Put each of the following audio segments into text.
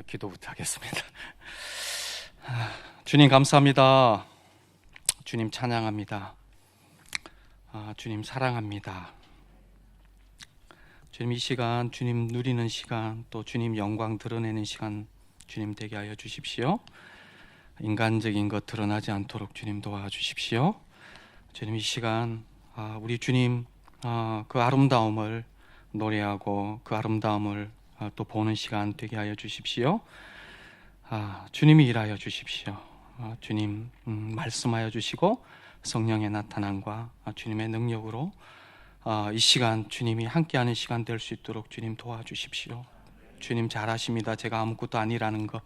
기도부터 하겠습니다. 주님 감사합니다. 주님 찬양합니다. 주님 사랑합니다. 주님 이 시간 주님 누리는 시간, 또 주님 영광 드러내는 시간 주님 되게 하여 주십시오. 인간적인 것 드러나지 않도록 주님 도와주십시오. 주님 이 시간 우리 주님 그 아름다움을 노래하고 그 아름다움을 또 보는 시간 되게 하여 주십시오. 주님이 일하여 주십시오. 주님 말씀하여 주시고 성령의 나타남과 주님의 능력으로 이 시간 주님이 함께하는 시간 될 수 있도록 주님 도와주십시오. 주님 잘하십니다. 제가 아무것도 아니라는 것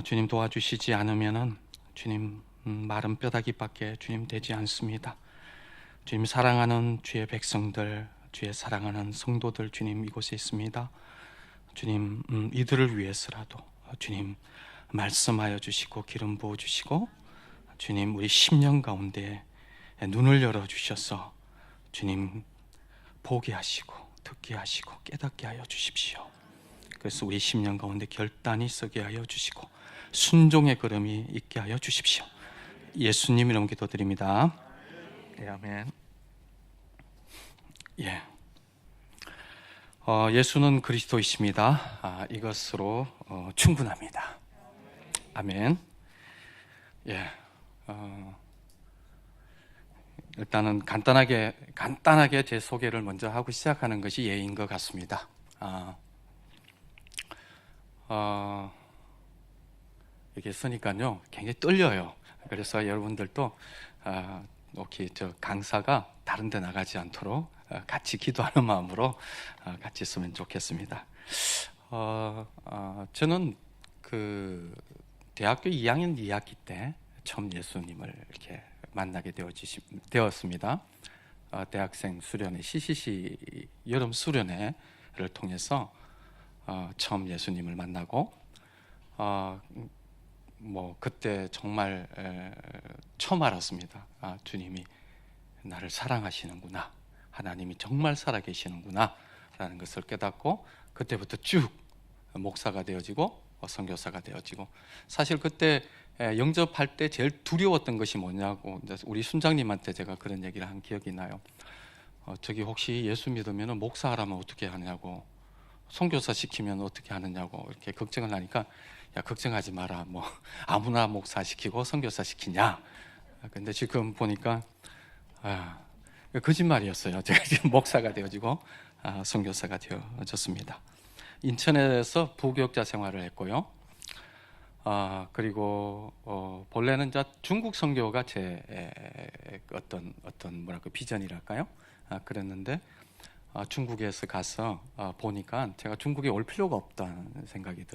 주님 도와주시지 않으면은 주님 마른 뼈다귀밖에 주님 되지 않습니다. 주님 사랑하는 주의 백성들, 주의 사랑하는 성도들 주님 이곳에 있습니다. 주님 이들을 위해서라도 주님 말씀하여 주시고 기름 부어 주시고 주님 우리 심령 가운데 눈을 열어 주셔서 주님 보게 하시고 듣게 하시고 깨닫게 하여 주십시오. 그래서 우리 심령 가운데 결단이 서게 하여 주시고 순종의 걸음이 있게 하여 주십시오. 예수님 이름 기도드립니다. 아멘. 예수는 그리스도이십니다. 이것으로 충분합니다. 아멘. 일단은 간단하게 제 소개를 먼저 하고 시작하는 것이 예인 것 같습니다. 이렇게 쓰니까요 굉장히 떨려요. 그래서 여러분들도 혹시 저 강사가 다른 데 나가지 않도록 같이 기도하는 마음으로 같이 있으면 좋겠습니다. 저는 그 대학교 2학년 2학기 때 처음 예수님을 이렇게 만나게 되었습니다. 대학생 수련회 CCC 여름 수련회를 통해서 처음 예수님을 만나고 그때 정말 처음 알았습니다. 주님이 나를 사랑하시는구나, 하나님이 정말 살아계시는구나 라는 것을 깨닫고 그때부터 쭉 목사가 되어지고 선교사가 되어지고, 사실 그때 영접할 때 제일 두려웠던 것이 뭐냐고 우리 순장님한테 제가 그런 얘기를 한 기억이 나요. 저기 혹시 예수 믿으면 목사하라면 어떻게 하냐고, 선교사 시키면 어떻게 하느냐고 이렇게 걱정을 하니까, 야 걱정하지 마라, 뭐 아무나 목사 시키고 선교사 시키냐. 근데 지금 보니까 거짓말이었어요. 제가 지금 목사가 되어지고 선교사가 되어졌습니다. 인천에서 부교육자 생활을 했고요. 그리고 본래는 중국 선교가 제 어떤 비전이랄까요? 그랬는데 중국에서 가서 보니까 제가 중국에 올 필요가 없다는 생각이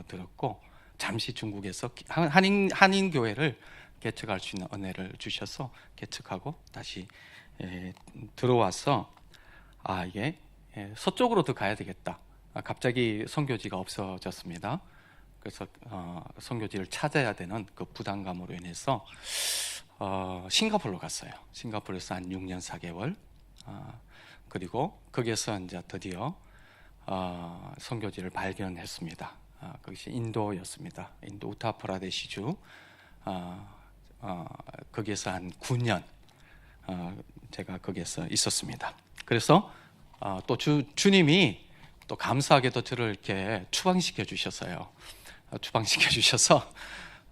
들었고, 잠시 중국에서 한인 교회를 개척할 수 있는 은혜를 주셔서 개척하고 다시 들어와서 이게 서쪽으로 더 가야 되겠다. 갑자기 선교지가 없어졌습니다. 그래서 선교지를 찾아야 되는 그 부담감으로 인해서 싱가포르로 갔어요. 싱가포르에서 한 6년 4개월 그리고 거기에서 이제 드디어 선교지를 발견했습니다. 그것이 인도였습니다. 인도 우타프라데시주. 거기에서 한 9년 제가 거기에서 있었습니다. 그래서 또 주님이 또 감사하게도 저를 이렇게 추방시켜 주셨어요. 추방시켜 주셔서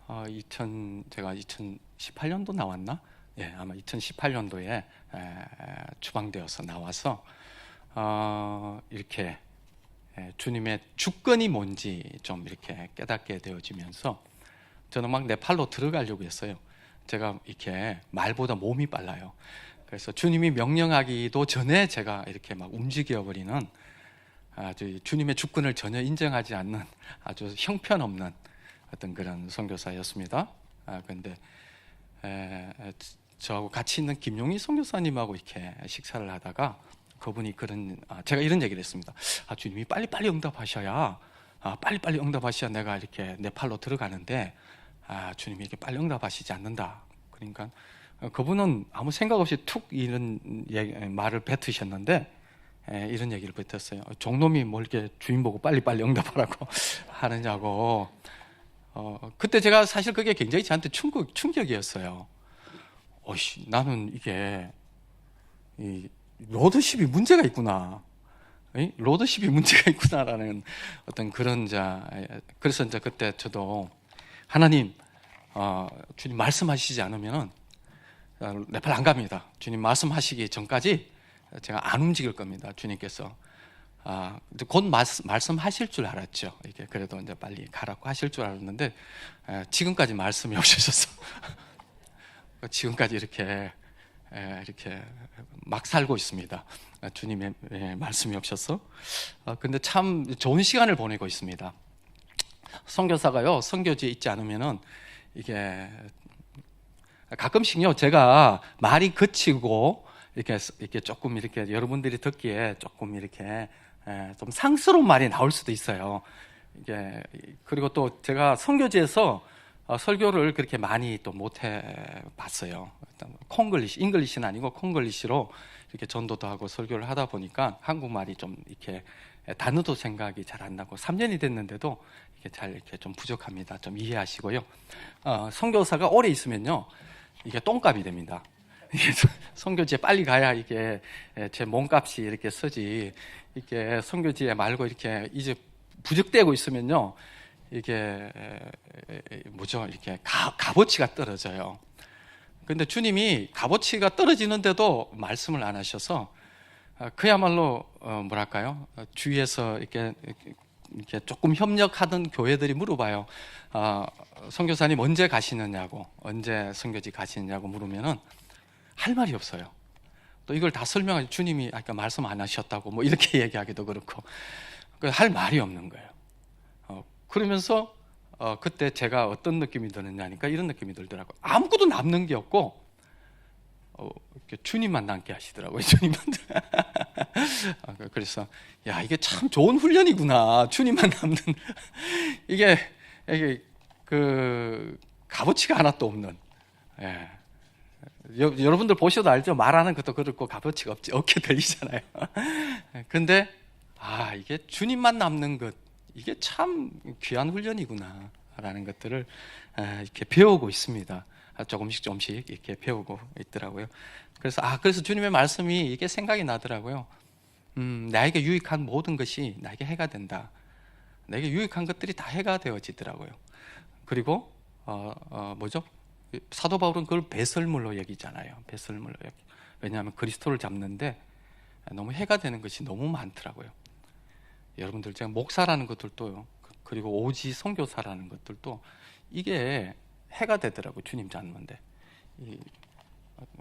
제가 2018년도 나왔나? 아마 2018년도에 추방되어서 나와서 이렇게 주님의 주권이 뭔지 좀 이렇게 깨닫게 되어지면서 저는 막 네팔로 들어가려고 했어요. 제가 이렇게 말보다 몸이 빨라요. 그래서 주님이 명령하기도 전에 제가 이렇게 막 움직여 버리는 아주 주님의 주권을 전혀 인정하지 않는 아주 형편없는 어떤 그런 선교사였습니다. 그런데 저하고 같이 있는 김용희 선교사님하고 이렇게 식사를 하다가 그분이 제가 이런 얘기를 했습니다. 주님이 빨리빨리 응답하셔야 내가 이렇게 네팔로 들어가는데 주님이 이렇게 빨리 응답하시지 않는다. 그러니까 그분은 아무 생각 없이 툭 이런 말을 뱉으셨는데 이런 얘기를 뱉었어요. 종놈이 뭘 이렇게 주인 보고 빨리빨리 응답하라고 하느냐고. 그때 제가 사실 그게 굉장히 저한테 충격이었어요. 나는 이게 이 로드십이 문제가 있구나. 로드십이 문제가 있구나라는 어떤 그런 그래서 이제 그때 저도 하나님, 주님 말씀하시지 않으면은 네팔 안 갑니다. 주님 말씀하시기 전까지 제가 안 움직일 겁니다. 주님께서 곧 말씀하실 줄 알았죠. 이게 그래도 이제 빨리 가라고 하실 줄 알았는데 지금까지 말씀이 없으셔서 지금까지 이렇게 막 살고 있습니다. 주님의 말씀이 없어서. 근데 참 좋은 시간을 보내고 있습니다. 선교사가요, 선교지에 있지 않으면은 이게 가끔씩요, 제가 말이 그치고 이렇게 조금 이렇게 여러분들이 듣기에 조금 이렇게 좀 상스러운 말이 나올 수도 있어요. 이게 그리고 또 제가 선교지에서 설교를 그렇게 많이 또 못 해봤어요. 잉글리시는 아니고 콩글리시로 이렇게 전도도 하고 설교를 하다 보니까 한국말이 좀 이렇게 단어도 생각이 잘 안 나고 3년이 됐는데도 이렇게 좀 부족합니다. 좀 이해하시고요. 선교사가 오래 있으면요, 이게 똥값이 됩니다. 이게 선교지에 빨리 가야 이게 제 몸값이 이렇게 서지. 이게 선교지에 말고 이렇게 이제 부적대고 있으면요, 이게 이렇게 값어치가 떨어져요. 근데 주님이 값어치가 떨어지는데도 말씀을 안 하셔서 그야말로 뭐랄까요? 주위에서 이렇게 조금 협력하던 교회들이 물어봐요. 선교사님 언제 가시느냐고, 언제 선교지 가시느냐고 물으면은 할 말이 없어요. 또 이걸 다 설명하지, 주님이 아까 말씀 안 하셨다고 뭐 이렇게 얘기하기도 그렇고 할 말이 없는 거예요. 그러면서 그때 제가 어떤 느낌이 드느냐니까 이런 느낌이 들더라고요. 아무것도 남는 게 없고 주님만 남게 하시더라고요. 주님만. 그래서 이게 참 좋은 훈련이구나. 주님만 남는. 이게 그 값어치가 하나도 없는. 여러분들 보셔도 알죠. 말하는 것도 그렇고 값어치가 없게 들리잖아요. 근데 이게 주님만 남는 것, 이게 참 귀한 훈련이구나 라는 것들을 이렇게 배우고 있습니다. 조금씩 이렇게 배우고 있더라고요. 그래서 주님의 말씀이 이게 생각이 나더라고요. 나에게 유익한 모든 것이 나에게 해가 된다. 나에게 유익한 것들이 다 해가 되어지더라고요. 그리고 사도 바울은 그걸 배설물로 여기잖아요. 배설물로 여기. 왜냐하면 그리스도를 잡는데 너무 해가 되는 것이 너무 많더라고요. 여러분들, 제가 목사라는 것들도요, 그리고 오지 선교사라는 것들도 이게 해가 되더라고요. 주님 잡는데.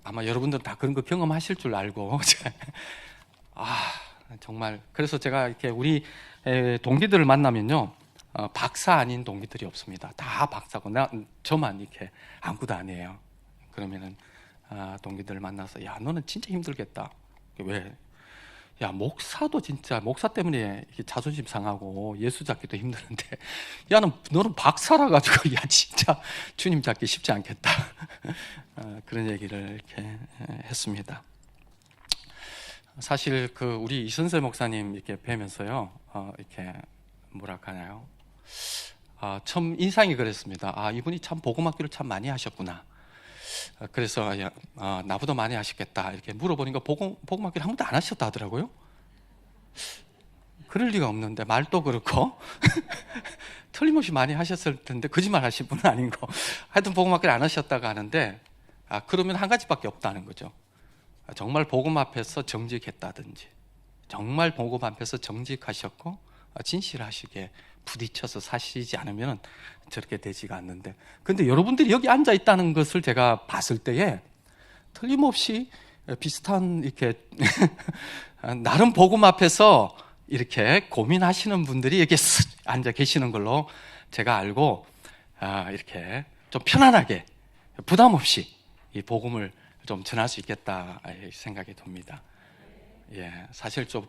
아마 여러분들 다 그런 거 경험하실 줄 알고 정말. 그래서 제가 이렇게 우리 동기들을 만나면요, 박사 아닌 동기들이 없습니다. 다 박사고 저만 이렇게 아무것도 아니에요. 그러면은 동기들을 만나서 너는 진짜 힘들겠다. 왜? 목사도 진짜 목사 때문에 자존심 상하고 예수 잡기도 힘드는데 너는 박사라 가지고 진짜 주님 잡기 쉽지 않겠다. 그런 얘기를 이렇게 했습니다. 사실 우리 이선세 목사님 이렇게 뵈면서요, 이렇게 뭐랄까요, 참 인상이 그랬습니다. 이분이 참 복음학교를 참 많이 하셨구나. 그래서 나보다 많이 하셨겠다 이렇게 물어보니까 복음학교를 한 번도 안 하셨다 하더라고요. 그럴 리가 없는데 말도 그렇고 틀림없이 많이 하셨을 텐데 거짓말 하신 분은 아닌 거. 하여튼 복음학교를 안 하셨다가 하는데 그러면 한 가지밖에 없다는 거죠. 정말 복음 앞에서 정직했다든지, 정말 복음 앞에서 정직하셨고 진실하시게 부딪혀서 사시지 않으면 저렇게 되지가 않는데, 근데 여러분들이 여기 앉아 있다는 것을 제가 봤을 때에 틀림없이 비슷한 이렇게 나름 복음 앞에서 이렇게 고민하시는 분들이 이렇게 앉아 계시는 걸로 제가 알고 이렇게 좀 편안하게 부담 없이 이 복음을 좀 전할 수 있겠다 생각이 듭니다. 사실 좀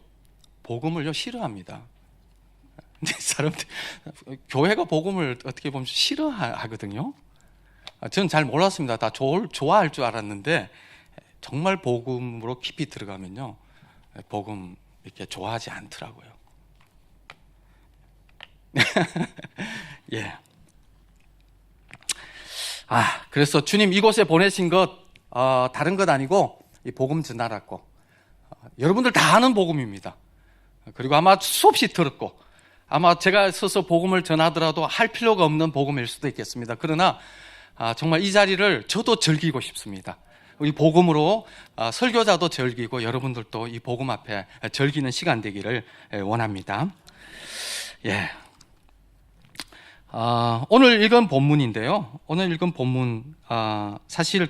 복음을요 싫어합니다. 사람들 교회가 복음을 어떻게 보면 싫어하거든요. 저는 잘 몰랐습니다. 다 좋아할 줄 알았는데 정말 복음으로 깊이 들어가면요, 복음 이렇게 좋아하지 않더라고요. 예. 그래서 주님 이곳에 보내신 것 다른 것 아니고 이 복음 전하라고. 여러분들 다 아는 복음입니다. 그리고 아마 수없이 들었고 아마 제가 서서 복음을 전하더라도 할 필요가 없는 복음일 수도 있겠습니다. 그러나 정말 이 자리를 저도 즐기고 싶습니다. 이 복음으로 설교자도 즐기고 여러분들도 이 복음 앞에 즐기는 시간 되기를 원합니다. 예. 오늘 읽은 본문인데요. 오늘 읽은 본문 사실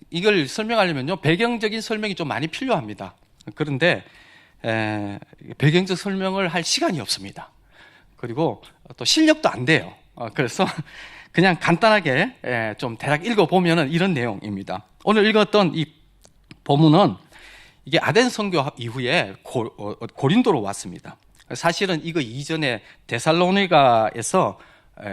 이걸 설명하려면요 배경적인 설명이 좀 많이 필요합니다. 그런데 배경적 설명을 할 시간이 없습니다. 그리고 또 실력도 안 돼요. 그래서 그냥 간단하게 좀 대략 읽어보면 이런 내용입니다. 오늘 읽었던 이 본문은 이게 아덴 선교 이후에 고린도로 왔습니다. 사실은 이거 이전에 데살로니가에서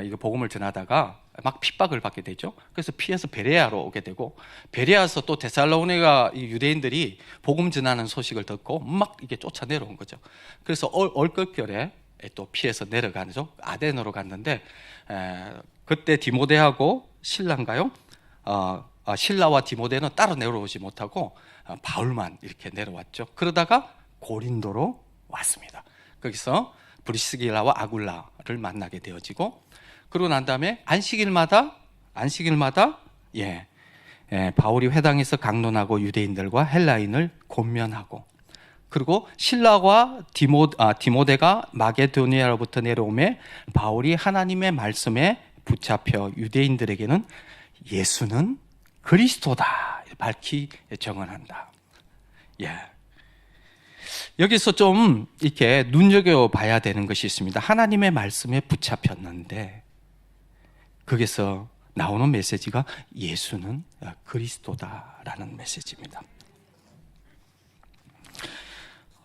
이거 복음을 전하다가 막 핍박을 받게 되죠. 그래서 피해서 베레아로 오게 되고, 베레아에서 또 데살로니가 유대인들이 복음 전하는 소식을 듣고 막 이게 쫓아 내려온 거죠. 그래서 얼떨결에 또 피해서 내려가죠. 아덴으로 갔는데 그때 디모데하고 신라인가요? 신라와 디모데는 따로 내려오지 못하고 바울만 이렇게 내려왔죠. 그러다가 고린도로 왔습니다. 거기서 브리스길라와 아굴라를 만나게 되어지고, 그러고 난 다음에 안식일마다 바울이 회당에서 강론하고 유대인들과 헬라인을 권면하고, 그리고 신라와 디모데가 마게도니아로부터 내려오매 바울이 하나님의 말씀에 붙잡혀 유대인들에게는 예수는 그리스도다 밝히 정언한다. 여기서 좀 이렇게 눈여겨봐야 되는 것이 있습니다. 하나님의 말씀에 붙잡혔는데 거기서 나오는 메시지가 예수는 그리스도다라는 메시지입니다.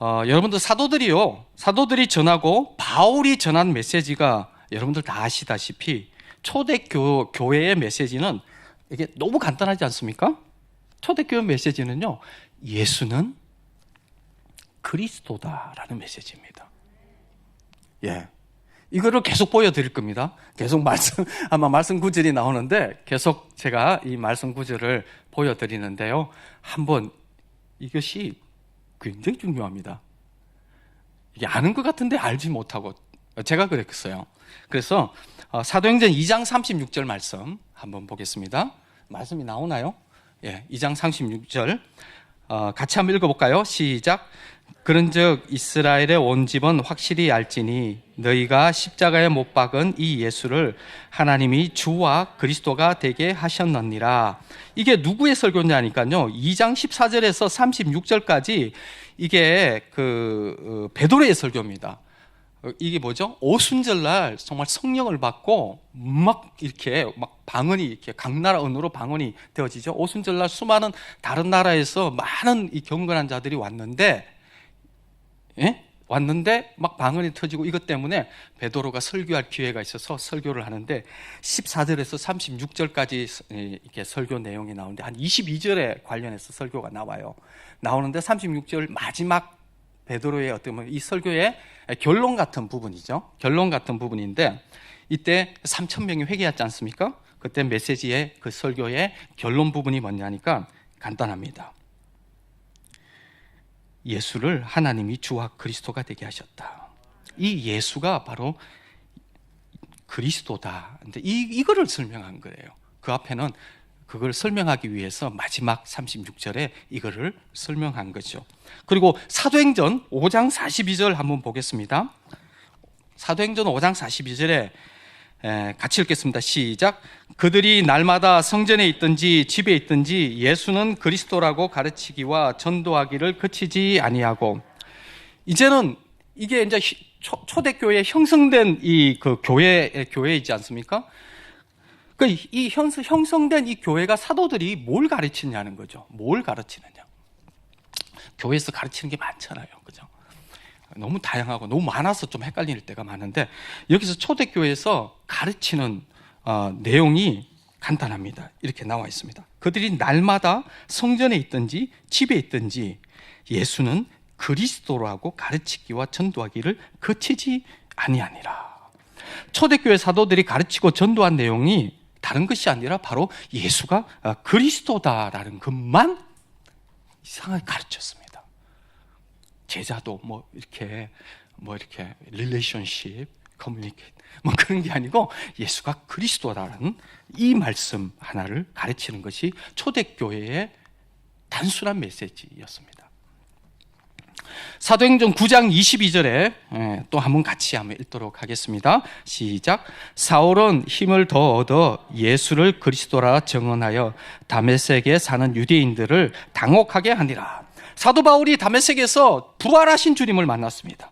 여러분들 사도들이 전하고 바울이 전한 메시지가 여러분들 다 아시다시피 초대교회의 메시지는 이게 너무 간단하지 않습니까? 초대교회 메시지는요, 예수는 그리스도다라는 메시지입니다. 이거를 계속 보여드릴 겁니다. 계속 아마 말씀 구절이 나오는데 계속 제가 이 말씀 구절을 보여드리는데요. 한번 이것이 굉장히 중요합니다. 이게 아는 것 같은데 알지 못하고 제가 그랬어요. 그래서 사도행전 2장 36절 말씀 한번 보겠습니다. 말씀이 나오나요? 2장 36절 같이 한번 읽어볼까요? 시작. 그런즉 이스라엘의 온 집은 확실히 알지니 너희가 십자가에 못 박은 이 예수를 하나님이 주와 그리스도가 되게 하셨느니라. 이게 누구의 설교냐니까요, 2장 14절에서 36절까지 이게 베드로의 설교입니다. 이게 뭐죠? 오순절날 정말 성령을 받고 막 방언이 이렇게 각 나라 언어로 방언이 되어지죠. 오순절날 수많은 다른 나라에서 많은 이 경건한 자들이 왔는데 막 방언이 터지고, 이것 때문에 베드로가 설교할 기회가 있어서 설교를 하는데 14절에서 36절까지 이렇게 설교 내용이 나오는데 한 22절에 관련해서 설교가 나오는데 36절 마지막 베드로의 어떤 이 설교의 결론 같은 부분이죠. 결론 같은 부분인데 이때 3,000명이 회개했지 않습니까? 그때 메시지의 그 설교의 결론 부분이 뭐냐니까 간단합니다. 예수를 하나님이 주와 그리스도가 되게 하셨다. 이 예수가 바로 그리스도다. 근데 이거를 설명한 거예요. 그 앞에는 그걸 설명하기 위해서 마지막 36절에 이거를 설명한 거죠. 그리고 사도행전 5장 42절 한번 보겠습니다. 사도행전 5장 42절에 같이 읽겠습니다. 시작. 그들이 날마다 성전에 있든지 집에 있든지 예수는 그리스도라고 가르치기와 전도하기를 그치지 아니하고. 이제는 이게 이제 초대교회에 형성된 교회이지 않습니까? 이 형성된 이 교회가 사도들이 뭘 가르치냐는 거죠. 뭘 가르치느냐. 교회에서 가르치는 게 많잖아요. 그죠? 너무 다양하고 너무 많아서 좀 헷갈릴 때가 많은데 여기서 초대교회에서 가르치는 내용이 간단합니다. 이렇게 나와 있습니다. 그들이 날마다 성전에 있든지 집에 있든지 예수는 그리스도라고 가르치기와 전도하기를 거치지 아니하니라. 초대교회 사도들이 가르치고 전도한 내용이 다른 것이 아니라 바로 예수가 그리스도다라는 것만 이상하게 가르쳤습니다. 제자도 이렇게 릴레이션십, 커뮤니케이트 그런 게 아니고 예수가 그리스도다라는 이 말씀 하나를 가르치는 것이 초대교회의 단순한 메시지였습니다. 사도행전 9장 22절에 또 한번 같이 한번 읽도록 하겠습니다. 시작. 사울은 힘을 더 얻어 예수를 그리스도라 증언하여 다메섹에 사는 유대인들을 당혹하게 하니라. 사도 바울이 다메섹에서 부활하신 주님을 만났습니다.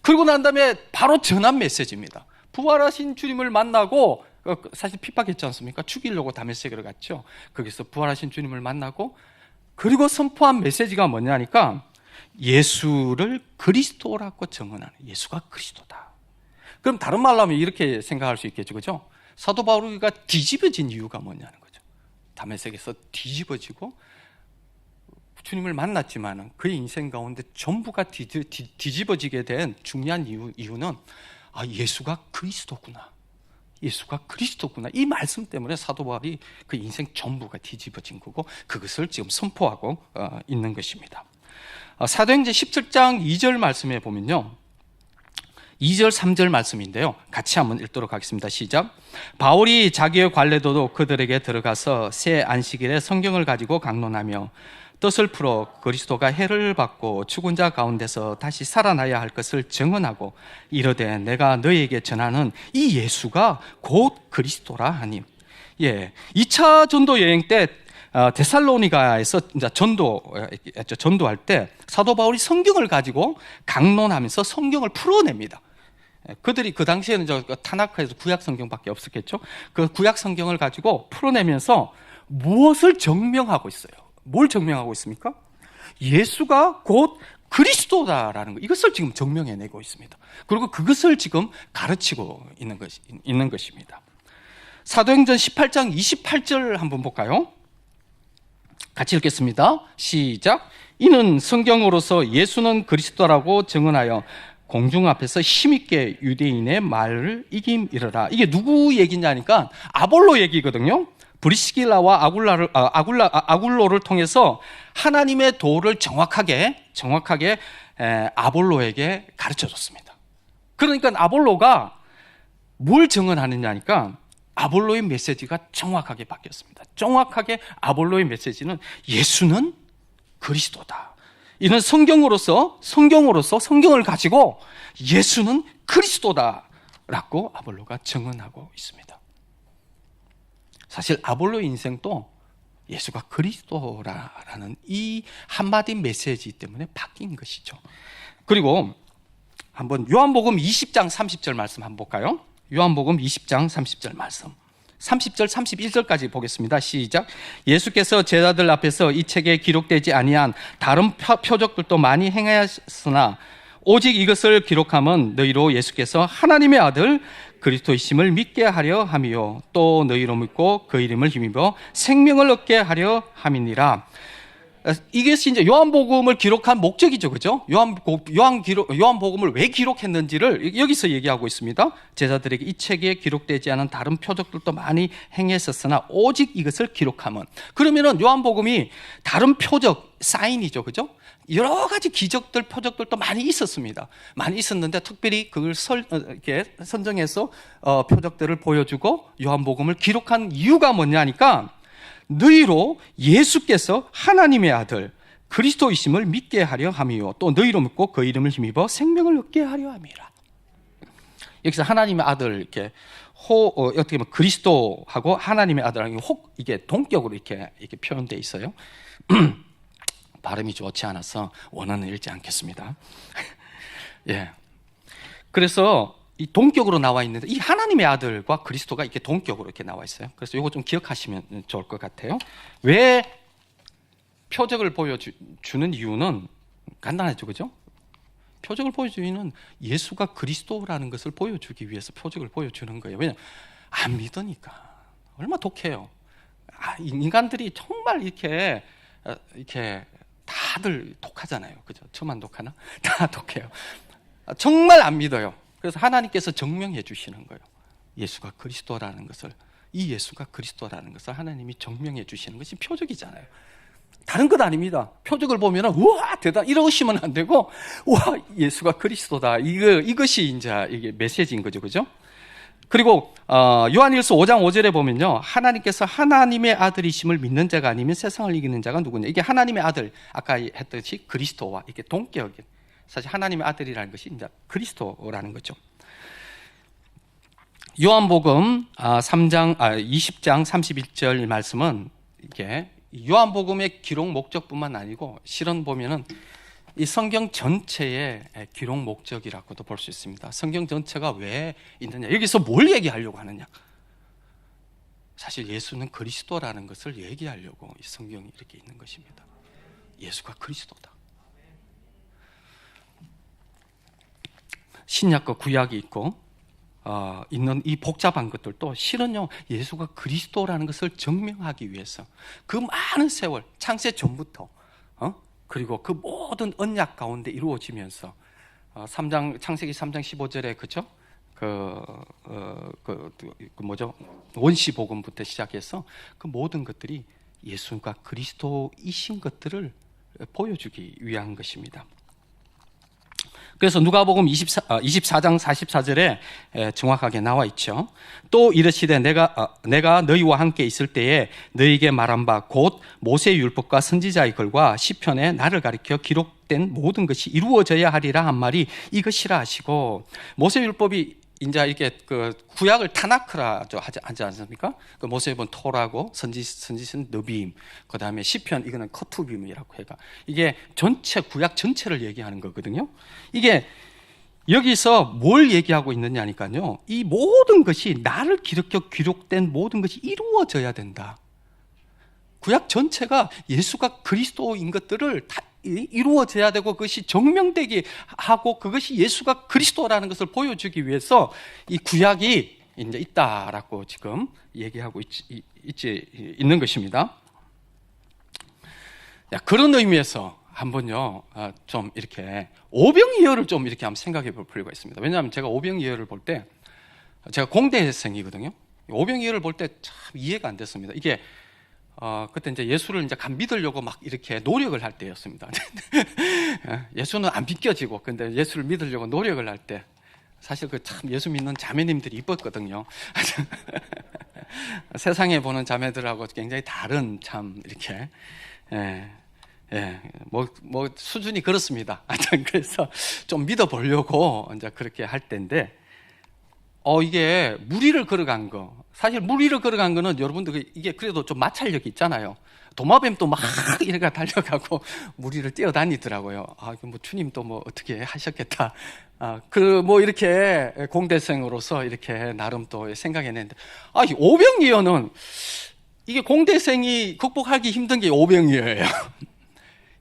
그리고 난 다음에 바로 전한 메시지입니다. 부활하신 주님을 만나고 사실 핍박했지 않습니까? 죽이려고 다메섹으로 갔죠. 거기서 부활하신 주님을 만나고 그리고 선포한 메시지가 뭐냐니까 예수를 그리스도라고 증언하는, 예수가 그리스도다. 그럼 다른 말로 하면 이렇게 생각할 수 있겠죠, 그죠? 사도 바울이가 뒤집어진 이유가 뭐냐는 거죠. 다메섹에서 뒤집어지고 주님을 만났지만 그의 인생 가운데 전부가 뒤집어지게 된 중요한 이유는 예수가 그리스도구나, 예수가 그리스도구나, 이 말씀 때문에 사도 바울이 그 인생 전부가 뒤집어진 거고 그것을 지금 선포하고 있는 것입니다. 사도행전 17장 2절 말씀에 보면요, 2절 3절 말씀인데요, 같이 한번 읽도록 하겠습니다. 시작. 바울이 자기의 관례도도 그들에게 들어가서 새 안식일에 성경을 가지고 강론하며 뜻을 풀어 그리스도가 해를 받고 죽은 자 가운데서 다시 살아나야 할 것을 증언하고 이르되 내가 너희에게 전하는 이 예수가 곧 그리스도라 하니. 2차 전도 여행 때 데살로니가에서 전도할 때 사도 바울이 성경을 가지고 강론하면서 성경을 풀어냅니다. 그들이 그 당시에는 타나크에서 구약 성경밖에 없었겠죠. 그 구약 성경을 가지고 풀어내면서 무엇을 증명하고 있어요? 뭘 증명하고 있습니까? 예수가 곧 그리스도다라는 것, 이것을 지금 증명해내고 있습니다. 그리고 그것을 지금 가르치고 있는 것입니다. 사도행전 18장 28절 한번 볼까요? 같이 읽겠습니다. 시작. 이는 성경으로서 예수는 그리스도라고 증언하여 공중 앞에서 힘있게 유대인의 말을 이김이르라. 이게 누구 얘기냐니까 아볼로 얘기거든요. 브리스길라와 아굴로를 통해서 하나님의 도를 정확하게 아볼로에게 가르쳐줬습니다. 그러니까 아볼로가 뭘 증언하느냐니까 아볼로의 메시지가 정확하게 바뀌었습니다. 정확하게 아볼로의 메시지는 예수는 그리스도다. 이는 성경으로서 성경을 가지고 예수는 그리스도다라고 아볼로가 증언하고 있습니다. 사실 아볼로의 인생도 예수가 그리스도라는 이 한마디 메시지 때문에 바뀐 것이죠. 그리고 한번 요한복음 20장 30절 말씀 한번 볼까요? 요한복음 20장 30절 말씀, 30절 31절까지 보겠습니다. 시작. 예수께서 제자들 앞에서 이 책에 기록되지 아니한 다른 표적들도 많이 행하였으나 오직 이것을 기록함은 너희로 예수께서 하나님의 아들 그리스도이심을 믿게 하려 함이요 또 너희로 믿고 그 이름을 힘입어 생명을 얻게 하려 함이니라. 이것이 이제 요한복음을 기록한 목적이죠, 그죠? 요한복음을 왜 기록했는지를 여기서 얘기하고 있습니다. 제자들에게 이 책에 기록되지 않은 다른 표적들도 많이 행했었으나 오직 이것을 기록함은, 그러면은 요한복음이 다른 표적, 사인이죠, 그죠? 여러 가지 기적들, 표적들도 많이 있었습니다. 많이 있었는데 특별히 그걸 이렇게 선정해서 표적들을 보여주고 요한복음을 기록한 이유가 뭐냐니까 너희로 예수께서 하나님의 아들 그리스도이심을 믿게 하려 함이요 또 너희로 믿고 그 이름을 힘입어 생명을 얻게 하려 함이라. 여기서 하나님의 아들 이렇게 어떻게 보면 그리스도하고 하나님의 아들하고 이게 동격으로 이렇게 표현되어 있어요. 발음이 좋지 않아서 원어는 읽지 않겠습니다. 예. 그래서 이 동격으로 나와 있는데 이 하나님의 아들과 그리스도가 이렇게 동격으로 이렇게 나와 있어요. 그래서 이거 좀 기억하시면 좋을 것 같아요. 왜 표적을 보여주는 이유는 간단하죠, 그죠? 표적을 보여주는 이유는 예수가 그리스도라는 것을 보여주기 위해서 표적을 보여주는 거예요. 왜냐하면 안 믿으니까. 얼마나 독해요. 인간들이 정말 이렇게 다 다들 독하잖아요. 그죠? 저만 독하나? 다 독해요. 정말 안 믿어요. 그래서 하나님께서 증명해 주시는 거예요. 예수가 그리스도라는 것을, 이 예수가 그리스도라는 것을 하나님이 증명해 주시는 것이 표적이잖아요. 다른 것 아닙니다. 표적을 보면 우와 대단 이러시면 안 되고 우와 예수가 그리스도다. 이것이 이제 이게 메시지인 거죠, 그죠? 그리고 요한일서 5장 5절에 보면요, 하나님께서 하나님의 아들이심을 믿는 자가 아니면 세상을 이기는 자가 누구냐. 이게 하나님의 아들, 아까 했듯이 그리스도와 이렇게 동격인, 사실 하나님의 아들이라는 것이 이제 그리스도라는 거죠. 요한복음 20장 31절 말씀은 이게 요한복음의 기록 목적뿐만 아니고 실은 보면은 이 성경 전체의 기록 목적이라고도 볼 수 있습니다. 성경 전체가 왜 있느냐, 여기서 뭘 얘기하려고 하느냐, 사실 예수는 그리스도라는 것을 얘기하려고 이 성경이 이렇게 있는 것입니다. 예수가 그리스도다. 신약과 구약이 있고 있는 이 복잡한 것들도 실은요, 예수가 그리스도라는 것을 증명하기 위해서 그 많은 세월, 창세 전부터 그리고 그 모든 언약 가운데 이루어지면서 창세기 3장 15절에 그죠? 뭐죠? 원시 복음부터 시작해서 그 모든 것들이 예수가 그리스도이신 것들을 보여주기 위한 것입니다. 그래서 누가복음 24장 44절에 정확하게 나와 있죠. 또 이르시되 내가 너희와 함께 있을 때에 너희에게 말한 바 곧 모세의 율법과 선지자의 글과 시편에 나를 가리켜 기록된 모든 것이 이루어져야 하리라 한 말이 이것이라 하시고, 모세의 율법이 이제 이게 그 구약을 타나크라 하지 않습니까? 그 모세의 토라고 선지서는 느빔, 그 다음에 시편 이거는 커투빔이라고 해가, 이게 전체 구약 전체를 얘기하는 거거든요. 이게 여기서 뭘 얘기하고 있느냐니까요, 이 모든 것이 나를 기록해 기록된 모든 것이 이루어져야 된다. 구약 전체가 예수가 그리스도인 것들을 다 이루어져야 되고 그것이 증명되게 하고 그것이 예수가 그리스도라는 것을 보여주기 위해서 이 구약이 이제 있다라고 지금 얘기하고 있는 것입니다. 그런 의미에서 한번요, 좀 이렇게 오병이어를 좀 이렇게 한번 생각해 볼 필요가 있습니다. 왜냐하면 제가 오병이어를 볼 때, 제가 공대생이거든요. 오병이어를 볼 때 참 이해가 안 됐습니다. 이게 그때 이제 예수를 이제 믿으려고 막 이렇게 노력을 할 때였습니다. 예수는 안 믿겨지고, 근데 예수를 믿으려고 노력을 할 때, 사실 그 참 예수 믿는 자매님들이 이뻤거든요. 세상에 보는 자매들하고 굉장히 다른 참 이렇게, 뭐 수준이 그렇습니다. 그래서 좀 믿어보려고 이제 그렇게 할 때인데, 이게 무리를 걸어간 거, 사실 무리를 걸어간 거는 여러분들 이게 그래도 좀 마찰력이 있잖아요. 도마뱀도 막 이래가 달려가고 무리를 뛰어다니더라고요. 뭐 주님 또 뭐 어떻게 하셨겠다. 뭐 이렇게 공대생으로서 이렇게 나름 또 생각해냈는데, 이 오병이어는 이게 공대생이 극복하기 힘든 게 오병이어예요.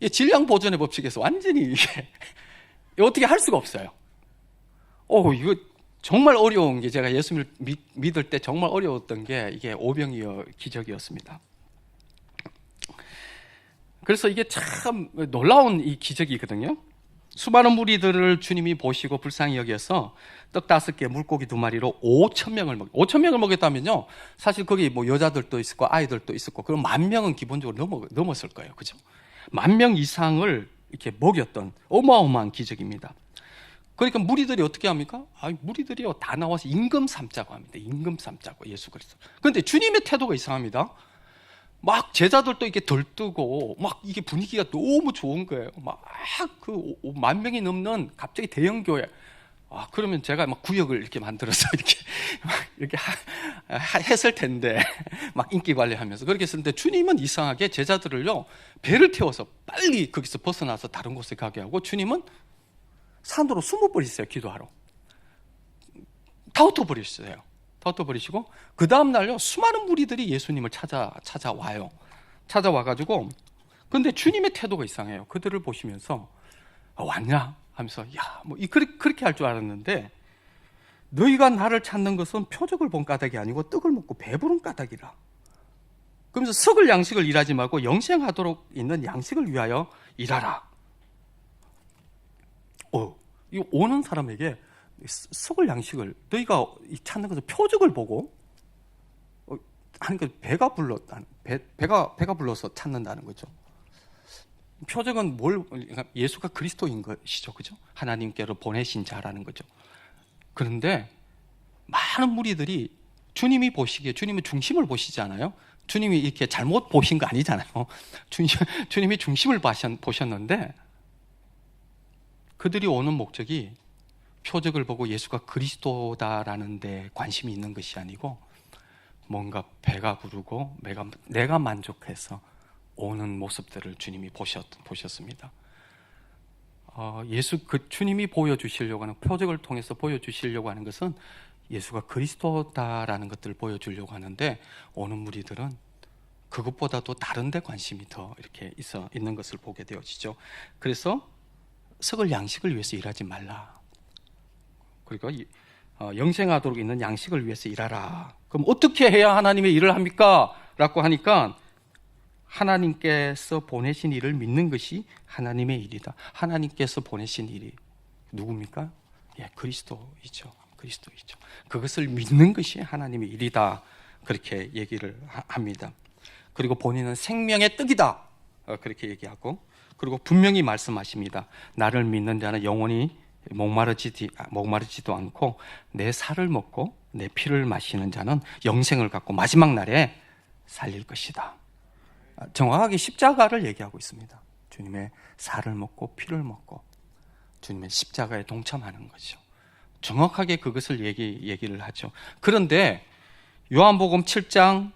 이 질량 보존의 법칙에서 완전히 이게 어떻게 할 수가 없어요. 이거 정말 어려운 게, 제가 예수를 믿을 때 정말 어려웠던 게 이게 오병이어 기적이었습니다. 그래서 이게 참 놀라운 이 기적이거든요. 수많은 무리들을 주님이 보시고 불쌍히 여겨서 떡 5개 물고기 2마리로 5,000명을 먹였다면요, 사실 거기 뭐 여자들도 있었고 아이들도 있었고, 그럼 10,000명은 기본적으로 넘었을 거예요. 그죠? 10,000명 이상을 이렇게 먹였던 어마어마한 기적입니다. 그러니까 무리들이 어떻게 합니까? 무리들이요 다 나와서 임금 삼자고 합니다. 임금 삼자고, 예수 그리스도. 그런데 주님의 태도가 이상합니다. 막 제자들도 이렇게 들뜨고 막 이게 분위기가 너무 좋은 거예요. 막 그 10,000명이 넘는 갑자기 대형 교회. 그러면 제가 막 구역을 이렇게 만들어서 이렇게 했을 텐데, 막 인기 관리하면서 그렇게 했었는데, 주님은 이상하게 제자들을요 배를 태워서 빨리 거기서 벗어나서 다른 곳에 가게 하고, 주님은 산으로 숨어버리셨어요. 기도하러 다 흩어버리시고, 그 다음날요 수많은 무리들이 예수님을 찾아와요. 찾아와가지고, 근데 주님의 태도가 이상해요. 그들을 보시면서 왔냐 하면서, 뭐 그렇게 할 줄 알았는데, 너희가 나를 찾는 것은 표적을 본 까닭이 아니고 떡을 먹고 배부른 까닭이라. 그러면서 썩을 양식을 일하지 말고 영생하도록 있는 양식을 위하여 일하라. 이 오는 사람에게 썩을 양식을 너희가 찾는 것은 표적을 보고 하는 그 배가 불러서 찾는다는 거죠. 표적은 예수가 그리스도인 것이죠, 그죠? 하나님께로 보내신 자라는 거죠. 그런데 많은 무리들이 주님이 보시기에 주님의 중심을 보시지 않아요? 주님이 이렇게 잘못 보신 거 아니잖아요. 주님이 중심을 보셨는데 그들이 오는 목적이 표적을 보고 예수가 그리스도다라는 데 관심이 있는 것이 아니고 뭔가 배가 부르고 내가 만족해서 오는 모습들을 주님이 보셨습니다. 주님이 보여주시려고 하는 표적을 통해서 보여주시려고 하는 것은 예수가 그리스도다라는 것들을 보여주려고 하는데 오는 무리들은 그것보다도 다른 데 관심이 더 이렇게 있는 것을 보게 되어지죠. 그래서 썩을 양식을 위해서 일하지 말라. 그리고 영생하도록 있는 양식을 위해서 일하라. 그럼 어떻게 해야 하나님의 일을 합니까? 라고 하니까 하나님께서 보내신 일을 믿는 것이 하나님의 일이다. 하나님께서 보내신 일이 누굽니까? 그리스도이죠. 그것을 믿는 것이 하나님의 일이다. 그렇게 얘기를 합니다. 그리고 본인은 생명의 떡이다. 그렇게 얘기하고 그리고 분명히 말씀하십니다. 나를 믿는 자는 영원히 목마르지도 않고 내 살을 먹고 내 피를 마시는 자는 영생을 갖고 마지막 날에 살릴 것이다. 정확하게 십자가를 얘기하고 있습니다. 주님의 살을 먹고 피를 먹고 주님의 십자가에 동참하는 거죠. 정확하게 그것을 얘기를 하죠. 그런데 요한복음 7장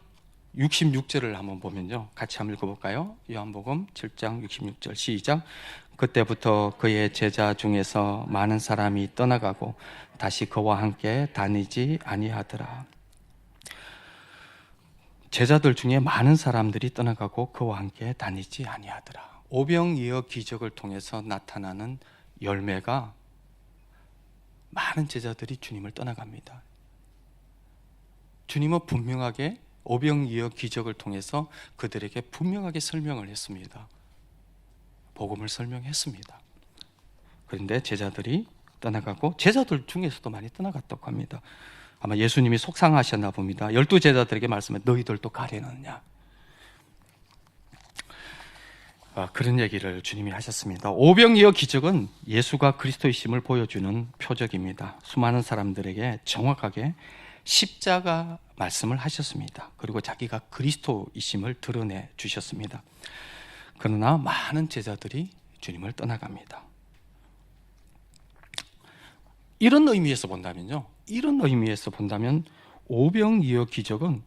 66절을 한번 보면요, 같이 한번 읽어볼까요? 요한복음 7장 66절 시작. 그때부터 그의 제자 중에서 많은 사람이 떠나가고 다시 그와 함께 다니지 아니하더라. 제자들 중에 많은 사람들이 떠나가고 그와 함께 다니지 아니하더라. 오병이어 기적을 통해서 나타나는 열매가 많은 제자들이 주님을 떠나갑니다. 주님은 분명하게 오병이어 기적을 통해서 그들에게 분명하게 설명을 했습니다. 복음을 설명했습니다. 그런데 제자들이 떠나가고 제자들 중에서도 많이 떠나갔다고 합니다. 아마 예수님이 속상하셨나 봅니다. 12제자들에게 말씀해 너희들도 가려느냐. 그런 얘기를 주님이 하셨습니다. 오병이어 기적은 예수가 그리스도이심을 보여주는 표적입니다. 수많은 사람들에게 정확하게 십자가 말씀을 하셨습니다. 그리고 자기가 그리스도이심을 드러내 주셨습니다. 그러나 많은 제자들이 주님을 떠나갑니다. 이런 의미에서 본다면 오병이어 기적은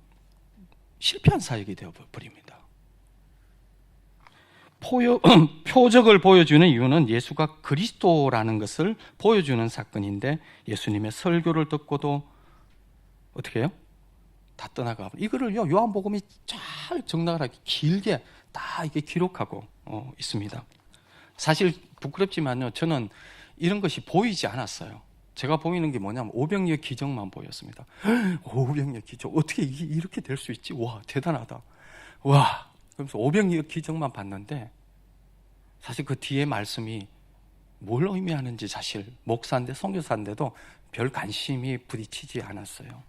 실패한 사역이 되어버립니다. 표적을 보여주는 이유는 예수가 그리스도라는 것을 보여주는 사건인데 예수님의 설교를 듣고도 어떻게 해요? 다 떠나가. 이거를요, 요한복음이 잘 적나라하게 길게 다 이게 기록하고 있습니다. 사실 부끄럽지만요, 저는 이런 것이 보이지 않았어요. 제가 보이는 게 뭐냐면 오병이어 기적만 보였습니다. 오병이어 기적, 어떻게 이렇게 될 수 있지? 와, 대단하다. 와, 그러면서 오병이어 기적만 봤는데 사실 그 뒤에 말씀이 뭘 의미하는지 사실 목사인데 선교사인데도 별 관심이 부딪히지 않았어요.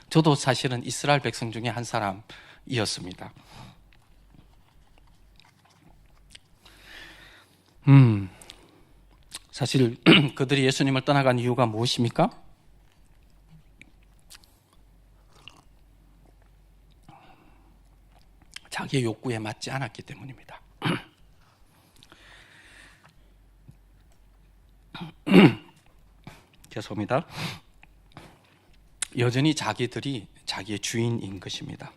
저도 사실은 이스라엘 백성 중에 한 사람이었습니다. 사실 그들이 예수님을 떠나간 이유가 무엇입니까? 자기의 욕구에 맞지 않았기 때문입니다. 죄송합니다. 여전히 자기들이 자기의 주인인 것입니다.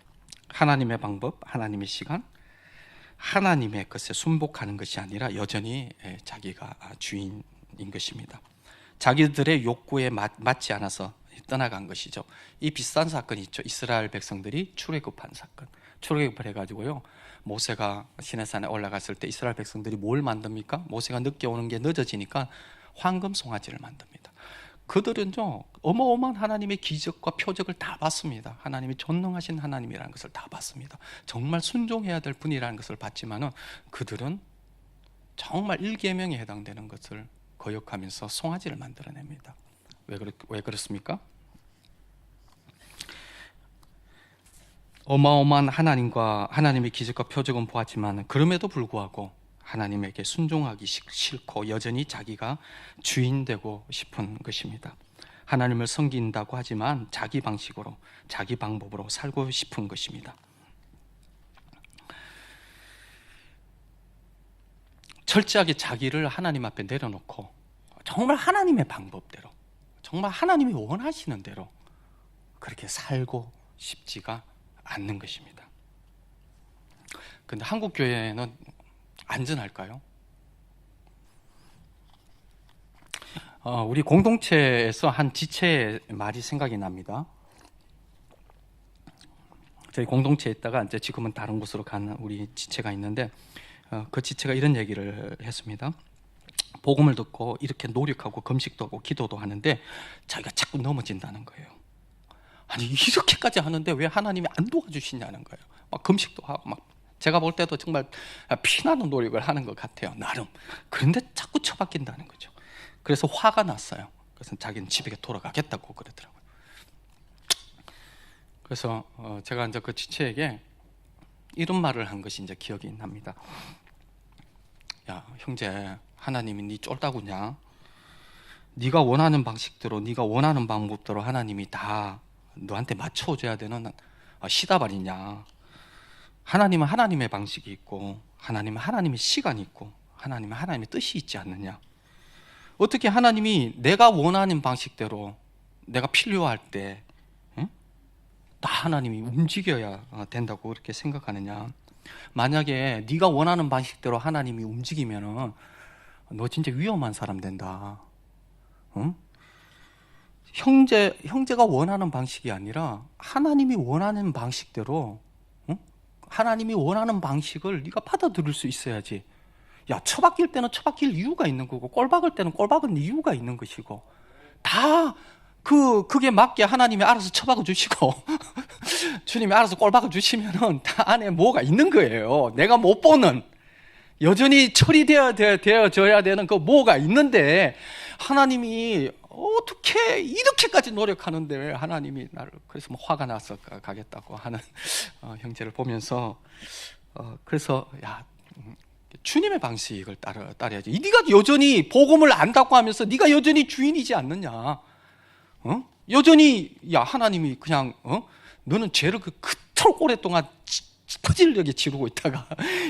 하나님의 방법, 하나님의 시간, 하나님의 것에 순복하는 것이 아니라 여전히 자기가 주인인 것입니다. 자기들의 욕구에 맞지 않아서 떠나간 것이죠. 이 비슷한 사건이 있죠. 이스라엘 백성들이 출애굽한 사건. 출애굽을 해가지고요, 모세가 시내산에 올라갔을 때 이스라엘 백성들이 뭘 만듭니까? 모세가 늦게 오는 게 늦어지니까 황금 송아지를 만듭니다. 그들은요 어마어마한 하나님의 기적과 표적을 다 봤습니다. 하나님이 전능하신 하나님이라는 것을 다 봤습니다. 정말 순종해야 될 분이라는 것을 봤지만은 그들은 정말 일계명에 해당되는 것을 거역하면서 송아지를 만들어냅니다. 왜 그렇습니까? 어마어마한 하나님의 기적과 표적은 보았지만 그럼에도 불구하고 하나님에게 순종하기 싫고 여전히 자기가 주인 되고 싶은 것입니다. 하나님을 섬긴다고 하지만 자기 방식으로, 자기 방법으로 살고 싶은 것입니다. 철저하게 자기를 하나님 앞에 내려놓고 정말 하나님의 방법대로, 정말 하나님이 원하시는 대로 그렇게 살고 싶지가 않는 것입니다. 그런데 한국 교회는 안전할까요? 우리 공동체에서 한 지체의 말이 생각이 납니다. 저희 공동체에 있다가 이제 지금은 다른 곳으로 가는 우리 지체가 있는데 그 지체가 이런 얘기를 했습니다. 복음을 듣고 이렇게 노력하고 금식도 하고 기도도 하는데 자기가 자꾸 넘어진다는 거예요. 아니 이렇게까지 하는데 왜 하나님이 안 도와주시냐는 거예요. 막 금식도 하고 막 제가 볼 때도 정말 피나는 노력을 하는 것 같아요. 나름. 그런데 자꾸 처박힌다는 거죠. 그래서 화가 났어요. 그래서 자기는 집에 돌아가겠다고 그러더라고요. 그래서 제가 이제 그 지체에게 이런 말을 한 것이 이제 기억이 납니다. 야 형제, 하나님이 네 쫄다구냐? 네가 원하는 방식대로, 네가 원하는 방법대로 하나님이 다 너한테 맞춰줘야 되는 시다발이냐? 하나님은 하나님의 방식이 있고 하나님은 하나님의 시간이 있고 하나님은 하나님의 뜻이 있지 않느냐? 어떻게 하나님이 내가 원하는 방식대로 내가 필요할 때 다 하나님이 움직여야 된다고 그렇게 생각하느냐? 만약에 네가 원하는 방식대로 하나님이 움직이면은 너 진짜 위험한 사람 된다. 응? 형제가 원하는 방식이 아니라 하나님이 원하는 방식대로, 응? 하나님이 원하는 방식을 네가 받아들일 수 있어야지. 야, 처박힐 때는 처박힐 이유가 있는 거고 꼴 박을 때는 꼴 박은 이유가 있는 것이고 다 그게 맞게 하나님이 알아서 처박아 주시고 주님이 알아서 꼴 박아 주시면은 다 안에 뭐가 있는 거예요. 내가 못 보는, 여전히 처리되어져야 되는 그 뭐가 있는데 하나님이 어떻게 이렇게까지 노력하는데 왜 하나님이 나를, 그래서 뭐 화가 나서 가겠다고 하는 형제를 보면서 그래서 야, 주님의 방식을 따라야지. 네가 여전히 복음을 안다고 하면서 네가 여전히 주인이지 않느냐? 여전히 야 하나님이 그냥 너는 죄를 그토록 오랫동안 퍼질려게 지르고 있다가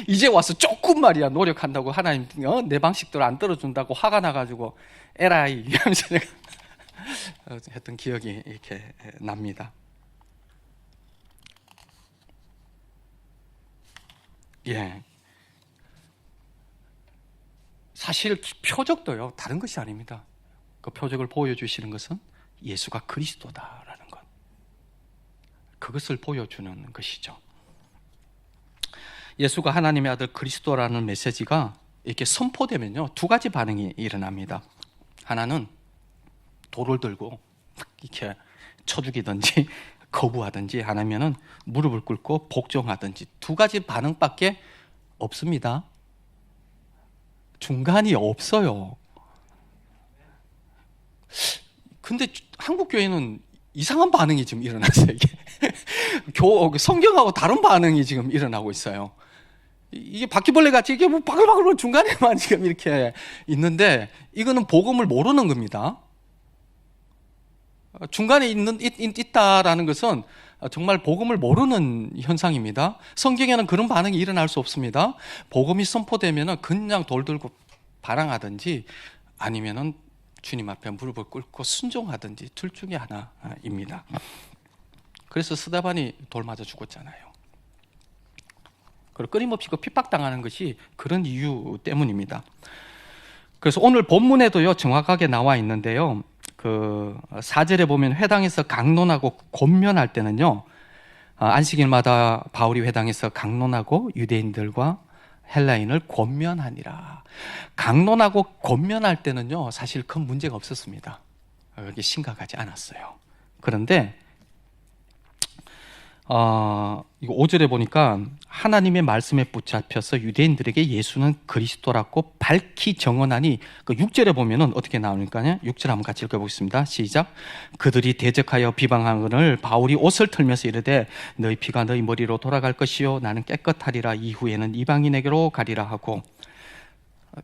이제 와서 조금 말이야 노력한다고 하나님 내 방식대로 안 떨어준다고 화가 나가지고 에라이 이러면서 내가 했던 기억이 이렇게 납니다. 예, 사실 표적도요 다른 것이 아닙니다. 그 표적을 보여주시는 것은 예수가 그리스도다라는 것, 그것을 보여주는 것이죠. 예수가 하나님의 아들 그리스도라는 메시지가 이렇게 선포되면요 두 가지 반응이 일어납니다. 하나는 돌을 들고 이렇게 쳐 죽이든지 거부하든지, 아니면은 무릎을 꿇고 복종하든지, 두 가지 반응밖에 없습니다. 중간이 없어요. 근데 한국 교회는 이상한 반응이 지금 일어났어요. 이게 성경하고 다른 반응이 지금 일어나고 있어요. 이게 바퀴벌레 같이 이게 뭐 바글바글 중간에만 지금 이렇게 있는데 이거는 복음을 모르는 겁니다. 중간에 있다라는 것은 정말 복음을 모르는 현상입니다. 성경에는 그런 반응이 일어날 수 없습니다. 복음이 선포되면은 그냥 돌 들고 반항하든지 아니면은 주님 앞에 무릎을 꿇고 순종하든지 둘 중에 하나입니다. 그래서 스데반이 돌 맞아 죽었잖아요. 그리고 끊임없이 핍박당하는 것이 그런 이유 때문입니다. 그래서 오늘 본문에도요 정확하게 나와 있는데요, 그 4절에 보면 회당에서 강론하고 권면할 때는요, 안식일마다 바울이 회당에서 강론하고 유대인들과 헬라인을 권면하니라. 강론하고 권면할 때는요 사실 큰 문제가 없었습니다. 그게 심각하지 않았어요. 그런데 이거 5절에 보니까 하나님의 말씀에 붙잡혀서 유대인들에게 예수는 그리스도라고 밝히 정언하니, 그 6절에 보면은 어떻게 나오니까요. 6절 한번 같이 읽어보겠습니다. 시작. 그들이 대적하여 비방하거늘 바울이 옷을 털면서 이르되 너희 피가 너희 머리로 돌아갈 것이요 나는 깨끗하리라. 이후에는 이방인에게로 가리라 하고.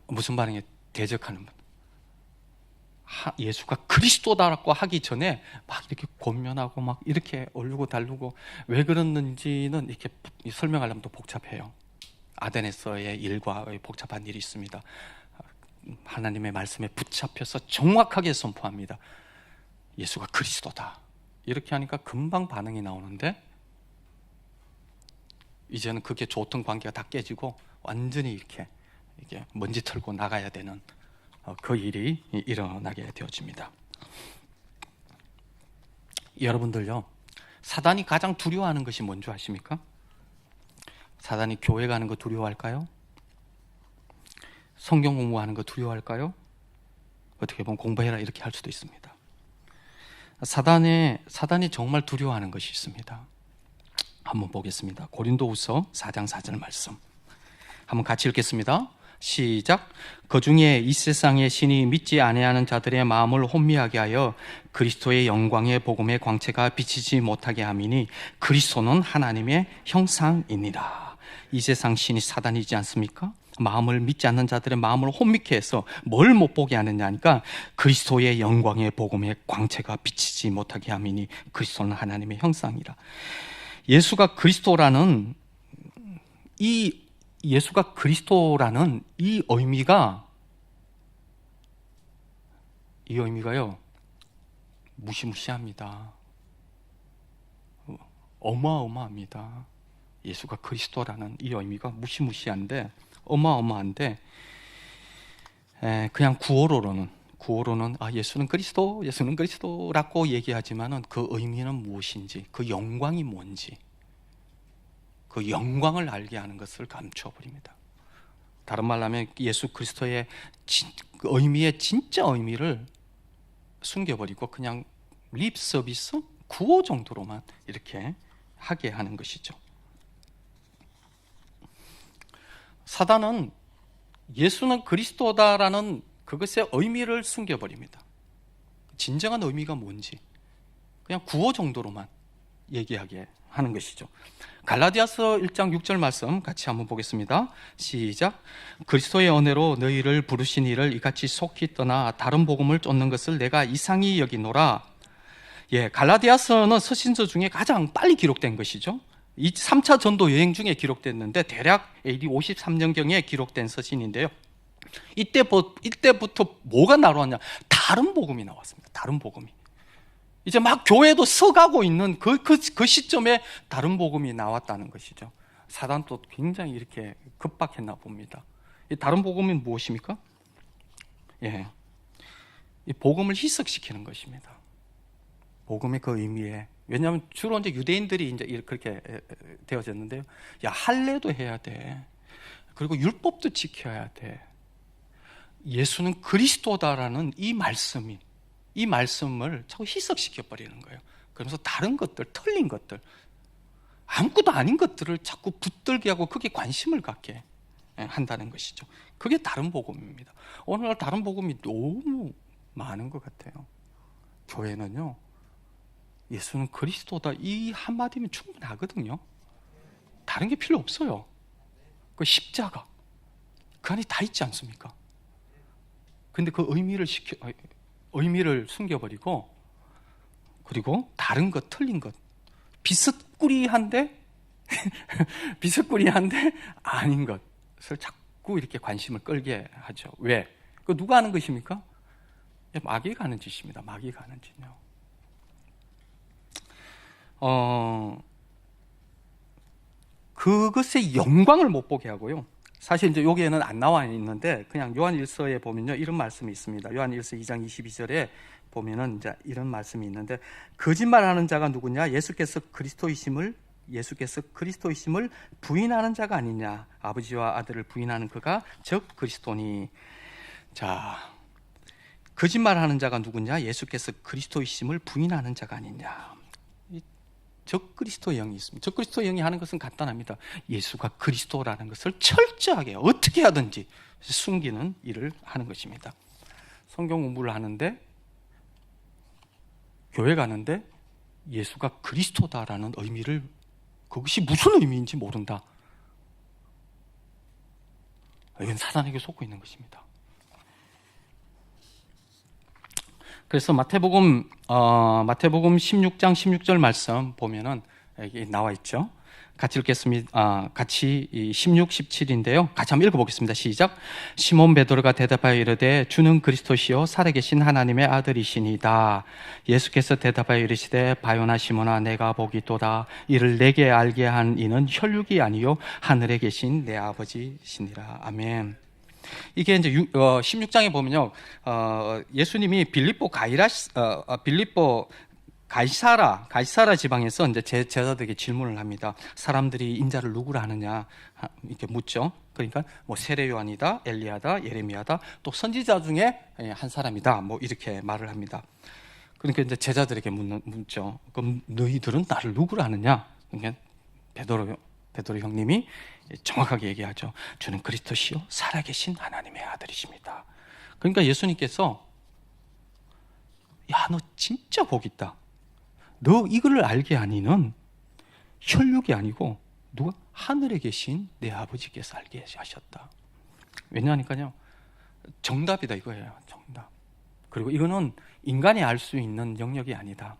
무슨 반응이에요? 대적하는 분. 예수가 그리스도다라고 하기 전에 막 이렇게 권면하고 막 이렇게 얼르고 달르고, 왜 그랬는지는 이렇게 설명하려면 또 복잡해요. 아데네서의 일과 복잡한 일이 있습니다. 하나님의 말씀에 붙잡혀서 정확하게 선포합니다. 예수가 그리스도다. 이렇게 하니까 금방 반응이 나오는데, 이제는 그게 좋던 관계가 다 깨지고 완전히 이렇게 먼지 털고 나가야 되는 그 일이 일어나게 되어집니다. 여러분들요, 사단이 가장 두려워하는 것이 뭔지 아십니까? 사단이 교회 가는 거 두려워할까요? 성경 공부하는 거 두려워할까요? 어떻게 보면 공부해라 이렇게 할 수도 있습니다. 사단이 정말 두려워하는 것이 있습니다. 한번 보겠습니다. 고린도후서 4장 4절 말씀 한번 같이 읽겠습니다. 시작. 그 중에 이 세상의 신이 믿지 아니하는 자들의 마음을 혼미하게 하여 그리스도의 영광의 복음의 광채가 비치지 못하게 함이니 그리스도는 하나님의 형상이니라. 이 세상 신이 사단이지 않습니까? 마음을 믿지 않는 자들의 마음을 혼미케 해서 뭘 못 보게 하느냐 하니까 그리스도의 영광의 복음의 광채가 비치지 못하게 함이니 그리스도는 하나님의 형상이라. 예수가 그리스도라는 이 의미가요 무시무시합니다. 어마어마합니다. 예수가 그리스도라는 이 의미가 무시무시한데 어마어마한데, 그냥 구호로는 예수는 그리스도라고 얘기하지만은 그 의미는 무엇인지, 그 영광이 뭔지, 그 영광을 알게 하는 것을 감추어버립니다. 다른 말로 하면 예수 그리스도의 의미의 진짜 의미를 숨겨버리고 그냥 립 서비스, 구호 정도로만 이렇게 하게 하는 것이죠. 사단은 예수는 그리스도다라는 그것의 의미를 숨겨버립니다. 진정한 의미가 뭔지 그냥 구호 정도로만 얘기하게 하는 것이죠. 갈라디아서 1장 6절 말씀 같이 한번 보겠습니다. 시작. 그리스도의 은혜로 너희를 부르신 이를 이같이 속히 떠나 다른 복음을 쫓는 것을 내가 이상히 여기노라. 갈라디아서는 서신서 중에 가장 빨리 기록된 것이죠. 이 3차 전도 여행 중에 기록됐는데 대략 AD 53년경에 기록된 서신인데요. 이때부터 뭐가 나왔냐? 다른 복음이 나왔습니다. 다른 복음이. 이제 막 교회도 서가고 있는 그 시점에 다른 복음이 나왔다는 것이죠. 사단도 굉장히 이렇게 급박했나 봅니다. 이 다른 복음이 무엇입니까? 이 복음을 희석시키는 것입니다. 복음의 그 의미에. 왜냐하면 주로 이제 유대인들이 이제 그렇게 되어졌는데요. 할례도 해야 돼. 그리고 율법도 지켜야 돼. 예수는 그리스도다라는 이 말씀을 자꾸 희석시켜 버리는 거예요. 그러면서 다른 것들, 틀린 것들, 아무것도 아닌 것들을 자꾸 붙들게 하고 그게 관심을 갖게 한다는 것이죠. 그게 다른 복음입니다. 오늘날 다른 복음이 너무 많은 것 같아요. 교회는요, 예수는 그리스도다 이 한마디면 충분하거든요. 다른 게 필요 없어요. 그 십자가, 그 안에 다 있지 않습니까? 근데 그 의미를 숨겨버리고, 그리고 다른 것, 틀린 것, 비스꾸리한데 아닌 것을 자꾸 이렇게 관심을 끌게 하죠. 왜? 그 누가 하는 것입니까? 마귀가 하는 짓입니다. 마귀가 하는 짓이요. 그것의 영광을 못 보게 하고요. 사실 이제 여기에는 안 나와 있는데 그냥 요한일서에 보면요 이런 말씀이 있습니다. 요한일서 2장 22절에 보면은 이제 이런 말씀이 있는데, 거짓말하는 자가 누구냐? 예수께서 그리스도이심을 부인하는 자가 아니냐? 아버지와 아들을 부인하는 그가 즉 그리스도니. 자, 거짓말하는 자가 누구냐? 예수께서 그리스도이심을 부인하는 자가 아니냐. 적그리스도의 영이 있습니다. 적그리스도의 영이 하는 것은 간단합니다. 예수가 그리스도라는 것을 철저하게 어떻게 하든지 숨기는 일을 하는 것입니다. 성경 공부를 하는데, 교회 가는데 예수가 그리스도다라는 의미를, 그것이 무슨 의미인지 모른다. 이건 사단에게 속고 있는 것입니다. 그래서 마태복음 16장 16절 말씀 보면은 여기 나와 있죠. 같이 읽겠습니다. 같이 16, 17인데요. 같이 한번 읽어보겠습니다. 시작. 시몬 베드로가 대답하여 이르되 주는 그리스도시요 살아계신 하나님의 아들이시니이다. 예수께서 대답하여 이르시되 바요나 시몬아 내가 보기도다. 이를 내게 알게 한 이는 혈육이 아니요 하늘에 계신 내 아버지시니라. 아멘. 이게 이제 16장에 보면요, 예수님이 빌립보 가이사라 지방에서 이제 제자들에게 질문을 합니다. 사람들이 인자를 누구라 하느냐 이렇게 묻죠. 그러니까 뭐 세례 요한이다, 엘리야다, 예레미야다, 또 선지자 중에 한 사람이다, 뭐 이렇게 말을 합니다. 그러니까 이제 제자들에게 묻죠. 그럼 너희들은 나를 누구라 하느냐? 그러니까 베드로 형님이 정확하게 얘기하죠. 주는 그리스도시요 살아계신 하나님의 아들이십니다. 그러니까 예수님께서 야, 너 진짜 복 있다. 너 이걸 알게 하니는 혈육이 아니고 누가? 하늘에 계신 내 아버지께서 알게 하셨다. 왜냐하니까요, 정답이다 이거예요. 정답. 그리고 이거는 인간이 알 수 있는 영역이 아니다.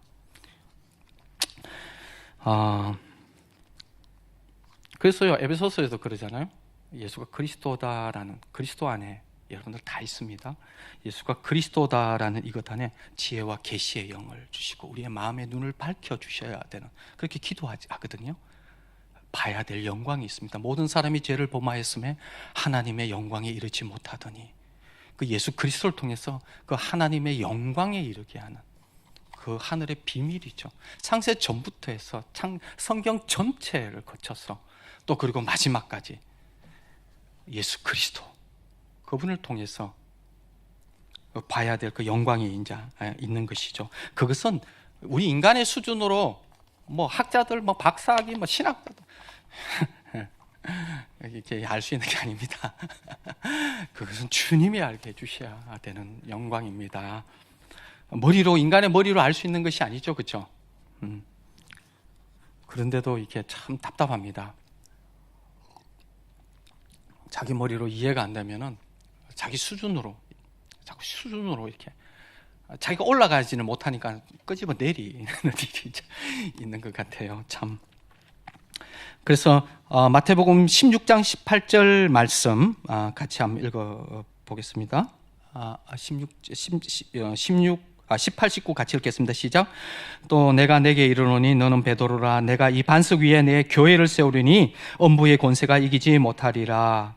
그래서요, 에베소서에서 그러잖아요. 예수가 그리스도다라는, 그리스도 안에 여러분들 다 있습니다. 예수가 그리스도다라는 이것 안에 지혜와 계시의 영을 주시고 우리의 마음의 눈을 밝혀주셔야 되는, 그렇게 기도하거든요. 봐야 될 영광이 있습니다. 모든 사람이 죄를 범하였음에 하나님의 영광에 이르지 못하더니 그 예수 그리스도를 통해서 그 하나님의 영광에 이르게 하는 그 하늘의 비밀이죠. 창세 전부터 해서 성경 전체를 거쳐서 또 그리고 마지막까지 예수 그리스도 그분을 통해서 봐야 될 그 영광이 이제 있는 것이죠. 그것은 우리 인간의 수준으로 뭐 학자들, 뭐 박사학위, 뭐 신학자들 이렇게 알 수 있는 게 아닙니다. 그것은 주님이 알게 해주셔야 되는 영광입니다. 인간의 머리로 알 수 있는 것이 아니죠, 그렇죠? 그런데도 이게 참 답답합니다. 자기 머리로 이해가 안 되면은 자기 수준으로 이렇게 자기가 올라가지는 못하니까 끄집어 내리는 일이 있는 것 같아요. 참. 그래서 마태복음 16장 18절 말씀 같이 한번 읽어보겠습니다. 18, 19 같이 읽겠습니다. 시작. 또 내가 내게 이르노니 너는 베드로라. 내가 이 반석 위에 내 교회를 세우리니 엄부의 권세가 이기지 못하리라.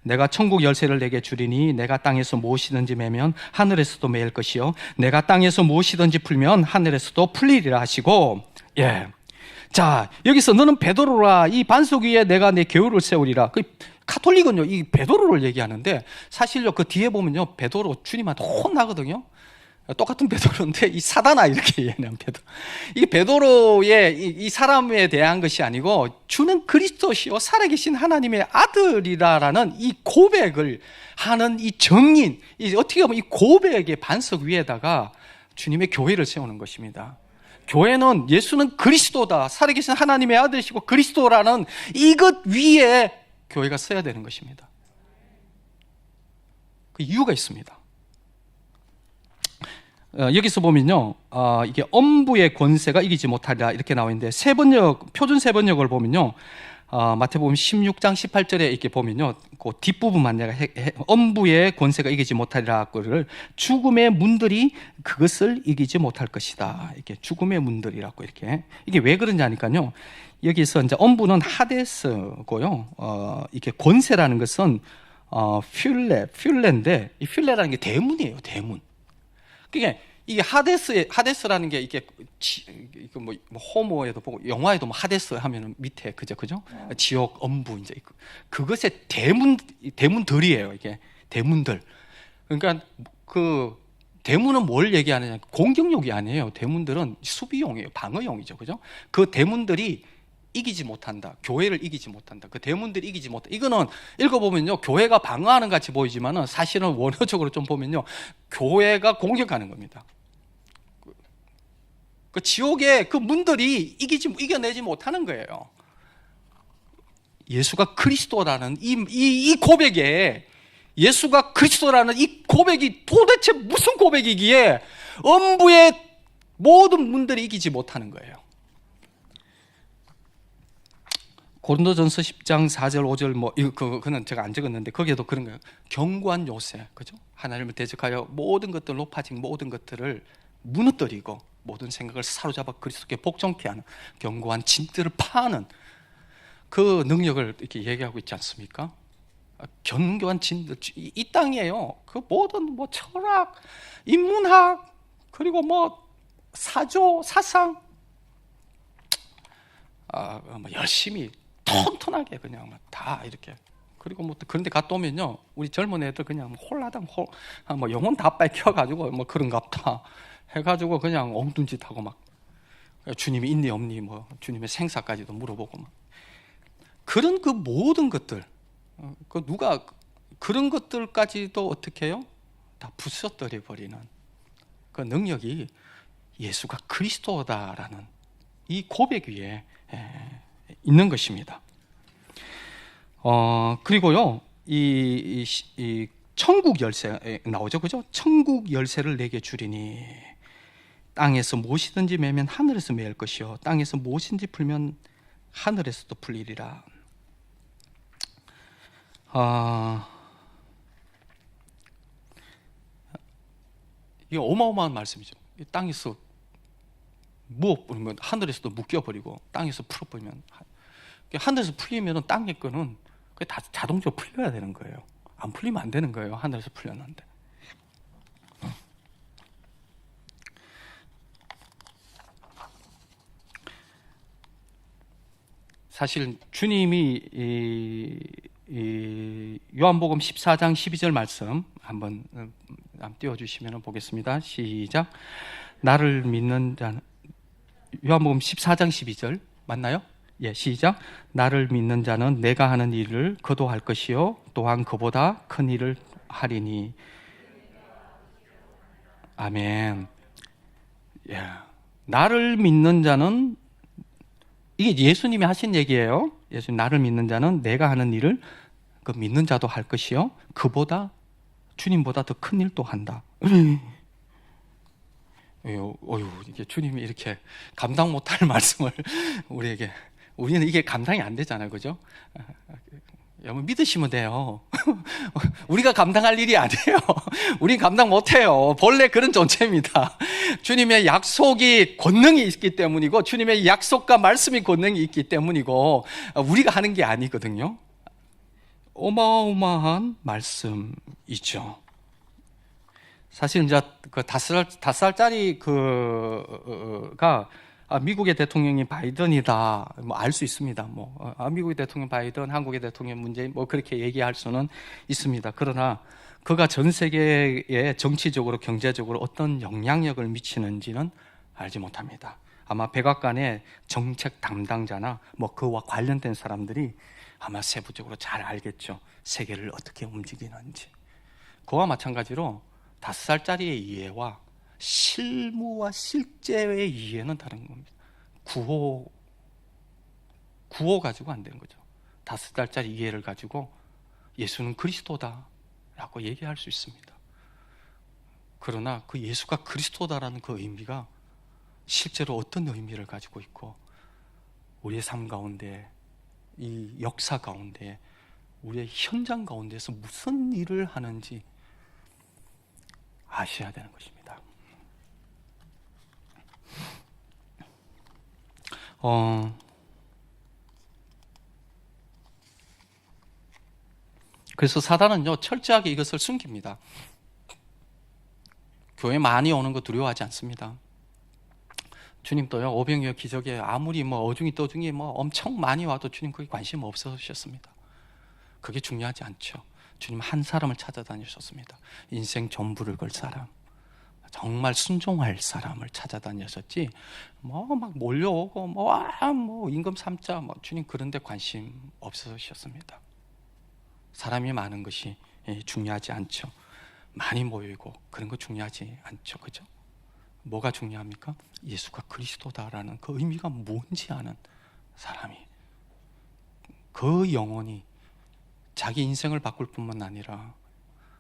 내가 천국 열쇠를 내게 주리니 내가 땅에서 무엇이든지 매면 하늘에서도 매일 것이요 내가 땅에서 무엇이든지 풀면 하늘에서도 풀리리라 하시고, 예. 자, 여기서 너는 베드로라. 이 반석 위에 내가 내 교회를 세우리라. 그 카톨릭은요, 이 베드로를 얘기하는데 사실요, 그 뒤에 보면요, 베드로 주님한테 혼나거든요. 똑같은 베드로인데 이 사단아 이렇게 얘기하는 베드로. 이 베드로의 이 사람에 대한 것이 아니고 주는 그리스도시요 살아계신 하나님의 아들이라라는 이 고백을 하는 이 정인, 어떻게 보면 이 고백의 반석 위에다가 주님의 교회를 세우는 것입니다. 교회는 예수는 그리스도다, 살아계신 하나님의 아들이시고 그리스도라는 이것 위에 교회가 서야 되는 것입니다. 그 이유가 있습니다. 여기서 보면요, 이게 엄부의 권세가 이기지 못하리라 이렇게 나와 있는데 표준 세번역을 보면요, 마태복음 16장 18절에 이렇게 보면요, 그 뒷부분만 내가 엄부의 권세가 이기지 못하리라 거를 죽음의 문들이 그것을 이기지 못할 것이다. 이렇게 죽음의 문들이라고 이렇게. 이게 왜 그러냐니까요, 여기서 이제 엄부는 하데스고요, 이게 권세라는 것은 퓰레인데 이 퓰레라는 게 대문이에요, 대문. 그게 이게 하데스라는 게 이게 뭐 호모에도 보고 영화에도 뭐 하데스 하면은 밑에 그죠? 지옥 엄부 이제 그것의 대문들이에요. 이게 대문들. 그러니까 그 대문은 뭘 얘기하느냐? 공격용이 아니에요. 대문들은 수비용이에요. 방어용이죠. 그죠? 그 대문들이 이기지 못한다. 교회를 이기지 못한다. 그 대문들이 이기지 못한다. 이거는 읽어보면요, 교회가 방어하는 같이 보이지만은 사실은 원어적으로 좀 보면요, 교회가 공격하는 겁니다. 그 지옥의 그 문들이 이겨내지 못하는 거예요. 예수가 그리스도라는 이 고백에, 예수가 그리스도라는 이 고백이 도대체 무슨 고백이기에 음부의 모든 문들이 이기지 못하는 거예요. 고린도전서 10장 4절 5절 그는 제가 안 적었는데 거기에도 그런 거예요. 견고한 요새, 그죠? 하나님을 대적하여 모든 것들 높아진 모든 것들을 무너뜨리고 모든 생각을 사로잡아 그리스도께 복종케 하는 견고한 진들을 파는 그 능력을 이렇게 얘기하고 있지 않습니까? 견고한 진들, 이 땅이에요. 그 모든 철학, 인문학, 그리고 사조, 사상, 열심히 톤톤하게 그냥 다 이렇게. 그리고 그런데 갔다 오면요, 우리 젊은 애들 그냥 홀라당 영혼 다 뺏겨가지고 그런갑다 해가지고 그냥 엉뚱짓하고 막 주님이 있니 없니 주님의 생사까지도 물어보고 막 그런 그 모든 것들, 누가 그런 것들까지도 어떻게 해요? 다 부숴뜨려 버리는 그 능력이 예수가 그리스도다라는 이 고백 위에 있는 것입니다. 그리고요, 이 천국 열쇠 나오죠, 그죠? 천국 열쇠를 내게 주리니 땅에서 무엇이든지 매면 하늘에서 매일 것이요 땅에서 무엇인지 풀면 하늘에서도 풀리리라. 이게 어마어마한 말씀이죠. 땅에서 묶어버리면 하늘에서도 묶여버리고 땅에서 풀어버리면 하늘에서 풀리면 땅의 거는 다 자동적으로 풀려야 되는 거예요. 안 풀리면 안 되는 거예요. 하늘에서 풀렸는데. 사실 주님이 요한복음 14장 12절 말씀 한번 띄워주시면 보겠습니다. 시작. 나를 믿는 자는, 요한복음 14장 12절 맞나요? 예, 시작. 나를 믿는 자는 내가 하는 일을 그도 할 것이요 또한 그보다 큰 일을 하리니. 아멘. 예. 나를 믿는 자는, 이게 예수님이 하신 얘기예요. 예수님, 나를 믿는 자는 내가 하는 일을 그 믿는 자도 할 것이요 그보다, 주님보다 더 큰 일도 한다. 이게 주님이 이렇게 감당 못할 말씀을 우리에게, 우리는 이게 감당이 안 되잖아요, 그죠? 여러분 믿으시면 돼요. 우리가 감당할 일이 아니에요. 우린 감당 못해요. 본래 그런 존재입니다. 주님의 약속이 권능이 있기 때문이고, 주님의 약속과 말씀이 권능이 있기 때문이고, 우리가 하는 게 아니거든요. 어마어마한 말씀이죠. 사실 이제 그 5살짜리 그가 미국의 대통령이 바이든이다, 알 수 있습니다. 미국의 대통령 바이든, 한국의 대통령 문재인, 그렇게 얘기할 수는 있습니다. 그러나 그가 전 세계에 정치적으로, 경제적으로 어떤 영향력을 미치는지는 알지 못합니다. 아마 백악관의 정책 담당자나 그와 관련된 사람들이 아마 세부적으로 잘 알겠죠. 세계를 어떻게 움직이는지. 그와 마찬가지로 5살짜리의 이해와 실무와 실제의 이해는 다른 겁니다. 구호 가지고 안 되는 거죠. 5살짜리 이해를 가지고 예수는 그리스도다 라고 얘기할 수 있습니다. 그러나 그 예수가 그리스도다라는 그 의미가 실제로 어떤 의미를 가지고 있고, 우리의 삶 가운데, 이 역사 가운데, 우리의 현장 가운데서 무슨 일을 하는지 아셔야 되는 것입니다. 그래서 사단은요, 철저하게 이것을 숨깁니다. 교회 많이 오는 거 두려워하지 않습니다. 주님도요, 오병이어 기적에 아무리 어중이 떠중이 엄청 많이 와도 주님 그게 관심 없으셨습니다. 그게 중요하지 않죠. 주님 한 사람을 찾아다니셨습니다. 인생 전부를 걸 사람. 정말 순종할 사람을 찾아다녔었지, 뭐 막 몰려오고 뭐 임금 삼자 뭐 주님 그런 데 관심 없으셨습니다. 사람이 많은 것이 중요하지 않죠. 많이 모이고 그런 거 중요하지 않죠. 그죠? 뭐가 중요합니까? 예수가 그리스도다라는 그 의미가 뭔지 아는 사람이, 그 영혼이 자기 인생을 바꿀 뿐만 아니라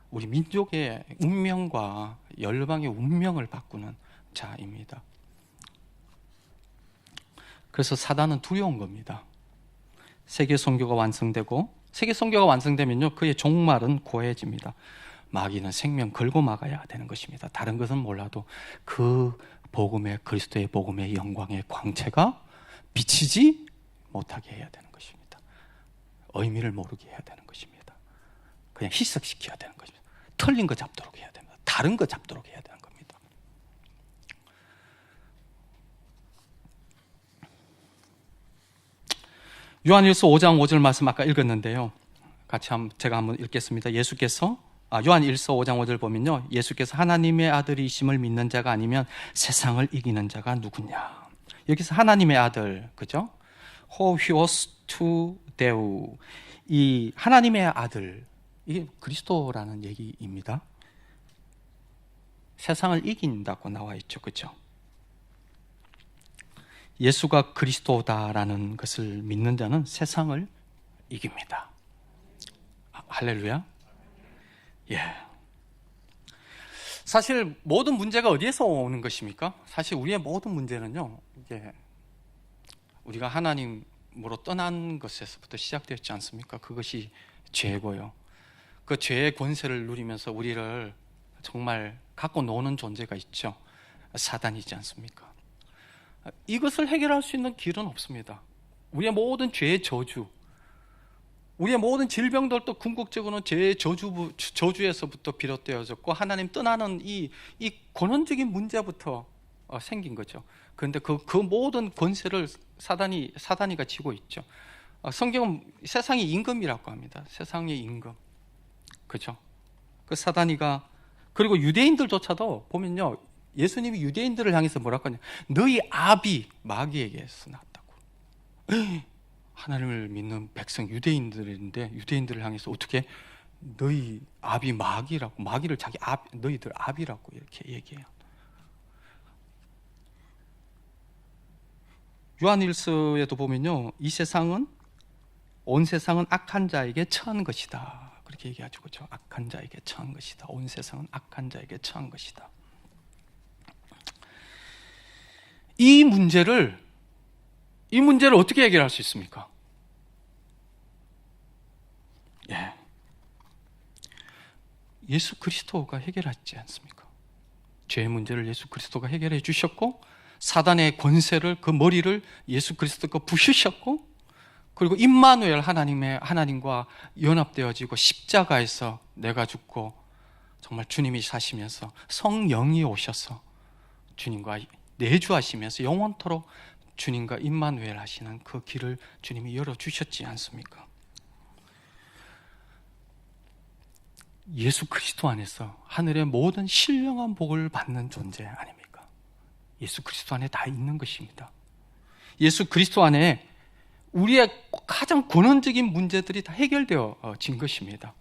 우리 민족의 운명과 열방의 운명을 바꾸는 자입니다. 그래서 사단은 두려운 겁니다. 세계 선교가 완성되고, 세계 선교가 완성되면요, 그의 종말은 고해집니다. 마귀는 생명 걸고 막아야 되는 것입니다. 다른 것은 몰라도 그 복음의, 그리스도의 복음의 영광의 광채가 비치지 못하게 해야 되는 것입니다. 의미를 모르게 해야 되는 것입니다. 그냥 희석시켜야 되는 것입니다. 틀린 거 잡도록 해야 됩니다. 다른 거 잡도록 해야 되는 겁니다. 요한일서 5장 5절 말씀 아까 읽었는데요, 같이 제가 한번 읽겠습니다. 요한일서 5장 5절 보면요, 예수께서 하나님의 아들이심을 믿는 자가 아니면 세상을 이기는 자가 누구냐. 여기서 하나님의 아들, 그죠? 호휘오스 투 데우, 이 하나님의 아들, 이게 그리스도라는 얘기입니다. 세상을 이긴다고 나와 있죠, 그죠? 예수가 그리스도다라는 것을 믿는 자는 세상을 이깁니다. 할렐루야. 예. 사실 모든 문제가 어디에서 오는 것입니까? 사실 우리의 모든 문제는요, 이게 우리가 하나님으로 떠난 것에서부터 시작되었지 않습니까? 그것이 죄고요. 그 죄의 권세를 누리면서 우리를 정말 갖고 노는 존재가 있죠. 사단이지 않습니까? 이것을 해결할 수 있는 길은 없습니다. 우리의 모든 죄의 저주, 우리의 모든 질병들도 궁극적으로는 죄의 저주에서부터 비롯되어졌고, 하나님 떠나는 이 근원적인 문제부터 생긴 거죠. 그런데 그 모든 권세를 사단이가 쥐고 있죠. 성경은 세상의 임금이라고 합니다. 세상의 임금, 그죠? 그 사단이가, 그리고 유대인들조차도 보면요, 예수님이 유대인들을 향해서 뭐라고 하냐, 너희 아비 마귀에게서 났다고. 하나님을 믿는 백성 유대인들인데, 유대인들을 향해서 어떻게 너희 아비 마귀라고, 마귀를 자기 너희들 아비라고 이렇게 얘기해요. 요한일서에도 보면요, 이 세상은, 온 세상은 악한 자에게 처한 것이다, 그렇게 얘기하죠. 그렇죠? 악한 자에게 처한 것이다. 온 세상은 악한 자에게 처한 것이다. 이 문제를 어떻게 해결할 수 있습니까? 예. 예수 그리스도가 해결하지 않습니까? 죄의 문제를 예수 그리스도가 해결해 주셨고, 사단의 권세를, 그 머리를 예수 그리스도가 부수셨고, 그리고 임마누엘, 하나님과 연합되어지고 십자가에서 내가 죽고 정말 주님이 사시면서 성령이 오셔서 주님과 내주하시면서 영원토록 주님과 임마누엘 하시는 그 길을 주님이 열어주셨지 않습니까? 예수 그리스도 안에서 하늘의 모든 신령한 복을 받는 존재 아닙니까? 예수 그리스도 안에 다 있는 것입니다. 예수 그리스도 안에 우리의 가장 근원적인 문제들이 다 해결되어진 것입니다.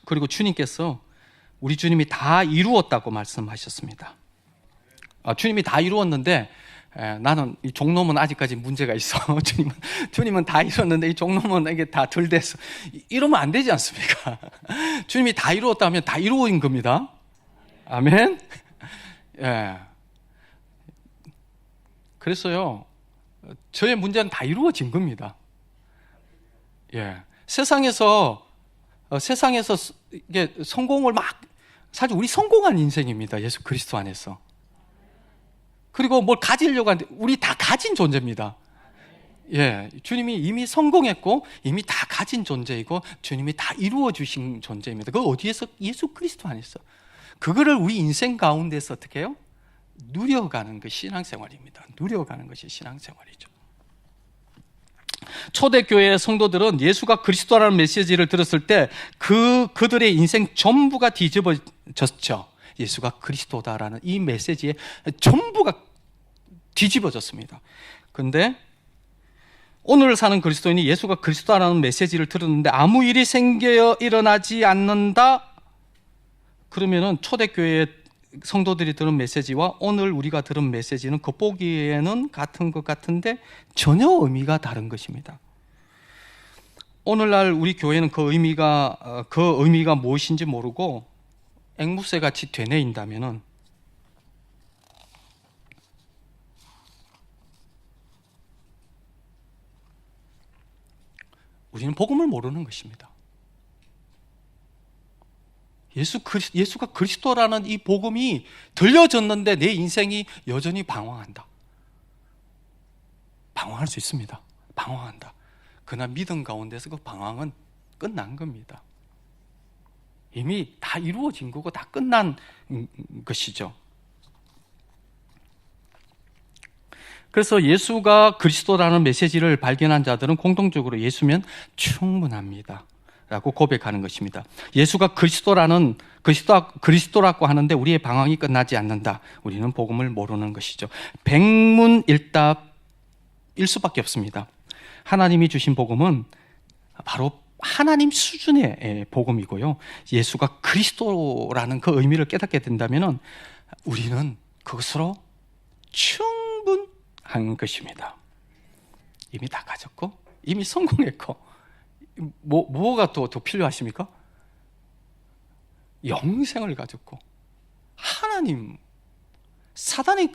그리고 주님께서, 우리 주님이 다 이루었다고 말씀하셨습니다. 주님이 다 이루었는데, 나는 이 종놈은 아직까지 문제가 있어. 주님은 다 이뤘는데 이 종놈은 이게 다 덜 됐어. 이러면 안 되지 않습니까? 주님이 다 이루었다면 다 이루어진 겁니다. 아멘. 예. 그래서요, 저의 문제는 다 이루어진 겁니다. 예. 세상에서 이게 성공을 사실 우리 성공한 인생입니다. 예수 그리스도 안에서. 그리고 뭘 가지려고 하는데 우리 다 가진 존재입니다. 예. 주님이 이미 성공했고 이미 다 가진 존재이고 주님이 다 이루어 주신 존재입니다. 그 어디에서? 예수 그리스도 안에서. 그거를 우리 인생 가운데서 어떻게 해요? 누려가는 것이 신앙생활입니다. 누려가는 것이 신앙생활이죠. 초대교회 성도들은 예수가 그리스도라는 메시지를 들었을 때 그들의 인생 전부가 뒤집어졌죠. 예수가 그리스도다라는 이 메시지에 전부가 뒤집어졌습니다. 근데 오늘 사는 그리스도인이 예수가 그리스도라는 메시지를 들었는데 아무 일이 생겨 일어나지 않는다? 그러면은 초대교회 성도들이 들은 메시지와 오늘 우리가 들은 메시지는 겉보기에는 같은 것 같은데 전혀 의미가 다른 것입니다. 오늘날 우리 교회는 그 의미가 무엇인지 모르고 앵무새 같이 되뇌인다면은 우리는 복음을 모르는 것입니다. 예수가 그리스도라는 이 복음이 들려졌는데 내 인생이 여전히 방황한다. 방황할 수 있습니다. 방황한다. 그러나 믿음 가운데서 그 방황은 끝난 겁니다. 이미 다 이루어진 거고 다 끝난 것이죠. 그래서 예수가 그리스도라는 메시지를 발견한 자들은 공통적으로 예수면 충분합니다 라고 고백하는 것입니다. 예수가 그리스도라고 하는데 우리의 방황이 끝나지 않는다. 우리는 복음을 모르는 것이죠. 백문일답일 수밖에 없습니다. 하나님이 주신 복음은 바로 하나님 수준의 복음이고요. 예수가 그리스도라는 그 의미를 깨닫게 된다면 우리는 그것으로 충분한 것입니다. 이미 다 가졌고 이미 성공했고 뭐가 더 필요하십니까? 영생을 가졌고 하나님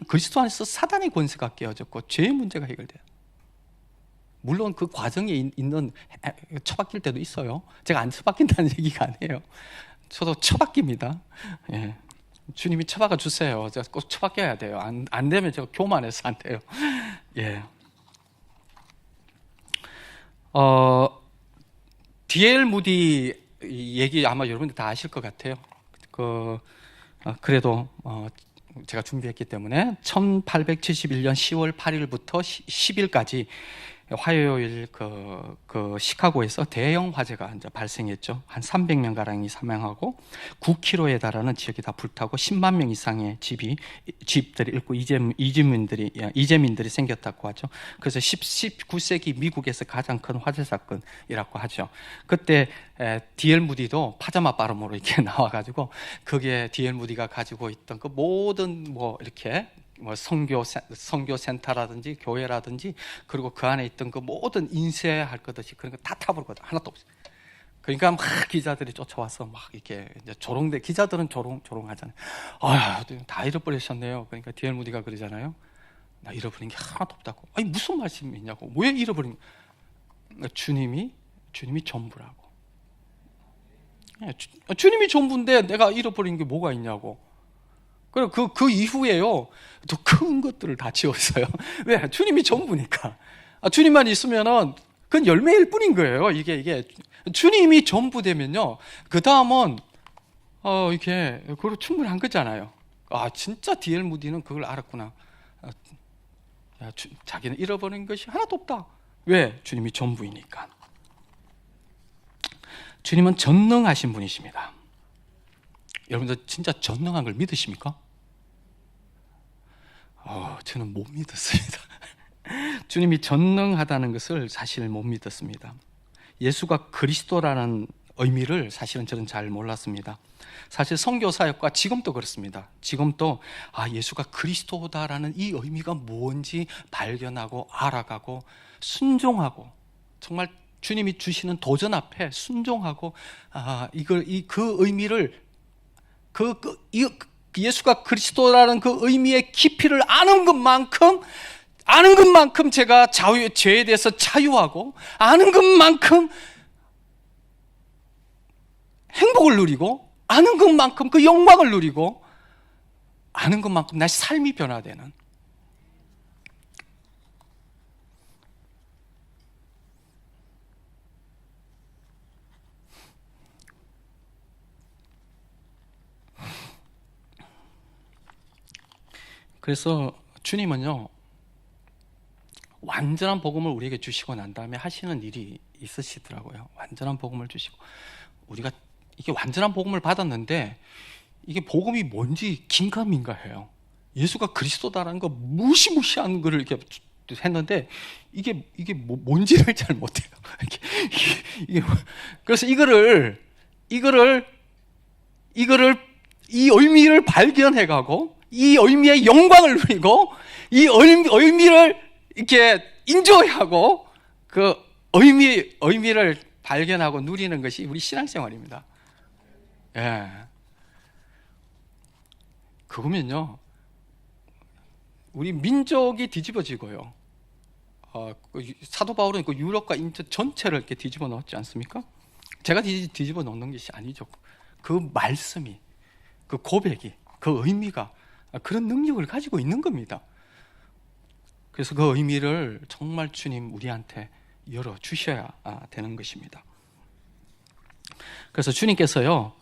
그리스도 안에서 사단의 권세가 깨어졌고 죄의 문제가 해결돼요. 물론 그 과정에 있는 처박힐 때도 있어요. 제가 안 처박힌다는 얘기가 아니에요. 저도 처박힙니다. 예. 주님이 처박아 주세요. 제가 꼭 처박혀야 돼요. 안 되면 제가 교만해서 안 돼요. 예. D.L. 무디 얘기 아마 여러분들 다 아실 것 같아요. 그래도 제가 준비했기 때문에 1871년 10월 8일부터 10일까지 화요일 그 시카고에서 대형 화재가 이제 발생했죠. 한 300명 가량이 사망하고 9km에 달하는 지역이 다 불타고 10만 명 이상의 집들이 잃고 이재민들이 생겼다고 하죠. 그래서 19세기 미국에서 가장 큰 화재 사건이라고 하죠. 그때 D.L. 무디도 파자마 발음으로 이렇게 나와가지고 그게 D.L. 무디가 가지고 있던 그 모든 이렇게 선교 센터라든지 교회라든지 그리고 그 안에 있던 그 모든 인쇄할 것듯이 그런 거 다 타버리거든. 하나도 없어요. 그러니까 막 기자들이 쫓아와서 막 이렇게 이제 기자들은 조롱하잖아요. 다 잃어버리셨네요. 그러니까 D.L. 무디가 그러잖아요. 나 잃어버린 게 하나도 없다고. 아니 무슨 말씀이냐고. 왜 잃어버린 거야? 주님이 전부라고. 주님이 전부인데 내가 잃어버린 게 뭐가 있냐고. 그리고 그 이후에요, 더 큰 것들을 다 지웠어요. 왜? 주님이 전부니까. 주님만 있으면은 그건 열매일 뿐인 거예요. 이게 주님이 전부 되면요, 그 다음은 이게 그걸로 충분한 거잖아요. 진짜 D.L. 무디는 그걸 알았구나. 자기는 잃어버린 것이 하나도 없다. 왜? 주님이 전부이니까. 주님은 전능하신 분이십니다. 여러분들 진짜 전능한 걸 믿으십니까? 저는 못 믿었습니다. 주님이 전능하다는 것을 사실 못 믿었습니다. 예수가 그리스도라는 의미를 사실은 저는 잘 몰랐습니다. 사실 선교사역과 지금도 그렇습니다. 지금도 예수가 그리스도다라는 이 의미가 뭔지 발견하고 알아가고 순종하고 정말 주님이 주시는 도전 앞에 순종하고 그 의미를 예수가 그리스도라는 그 의미의 깊이를 아는 것만큼 제가 죄에 대해서 자유하고 아는 것만큼 행복을 누리고 아는 것만큼 그 영광을 누리고 아는 것만큼 나의 삶이 변화되는, 그래서 주님은요 완전한 복음을 우리에게 주시고 난 다음에 하시는 일이 있으시더라고요. 완전한 복음을 주시고, 우리가 이게 완전한 복음을 받았는데 이게 복음이 뭔지 긴가민가해요. 예수가 그리스도다라는 거 무시무시한 거를 이렇게 했는데 이게 뭔지를 잘 못해요. 그래서 이거를 이 의미를 발견해가고 이 의미의 영광을 누리고 이 의미를 이렇게 인조하고 그 의미를 발견하고 누리는 것이 우리 신앙생활입니다. 예. 그거면요, 우리 민족이 뒤집어지고요. 사도 바울은 그 유럽과 인도 전체를 이렇게 뒤집어 놓았지 않습니까? 제가 뒤집어 놓는 것이 아니죠. 그 말씀이, 그 고백이, 그 의미가 그런 능력을 가지고 있는 겁니다. 그래서 그 의미를 정말 주님 우리한테 열어 주셔야 되는 것입니다. 그래서 주님께서요,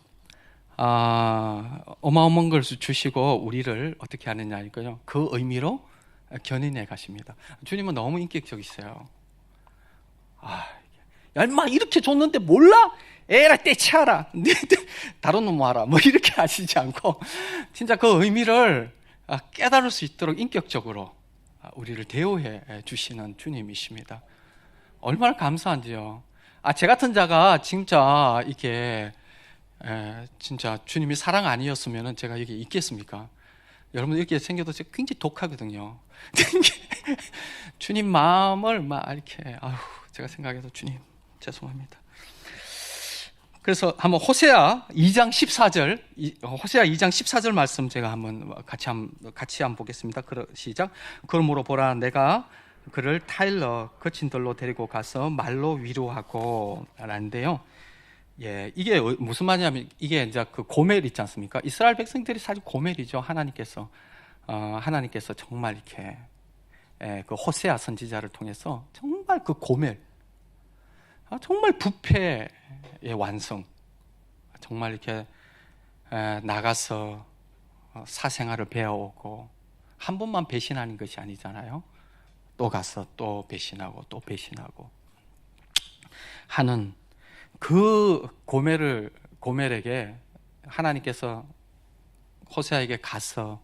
어마어마한 걸 주시고 우리를 어떻게 하느냐니까요, 그 의미로 견인해 가십니다. 주님은 너무 인격적이세요. 야, 인마 이렇게 줬는데 몰라? 에라 떼치하라, 다른 놈 와라, 뭐 이렇게 하시지 않고 진짜 그 의미를 깨달을 수 있도록 인격적으로 우리를 대우해 주시는 주님이십니다. 얼마나 감사한지요. 제 같은 자가 진짜 이렇게 진짜 주님이 사랑 아니었으면 제가 여기 있겠습니까? 여러분 이렇게 생겨도 굉장히 독하거든요. 주님 마음을 막 이렇게 제가 생각해도 주님 죄송합니다. 그래서 한번 호세아 2장 14절 말씀 제가 한번 같이 한번 보겠습니다. 시작. 그러므로 보라, 내가 그를 타일러 거친 돌로 데리고 가서 말로 위로하고 라는데요. 예, 이게 무슨 말이냐면 이게 이제 그 고멜 있지 않습니까? 이스라엘 백성들이 사실 고멜이죠. 하나님께서 정말 이렇게 그 호세아 선지자를 통해서 정말 그 고멜, 정말 부패의 완성, 정말 이렇게 나가서 사생활을 배워오고 한 번만 배신하는 것이 아니잖아요. 또 가서 또 배신하고 또 배신하고 하는 그 고멜에게 하나님께서 호세아에게 가서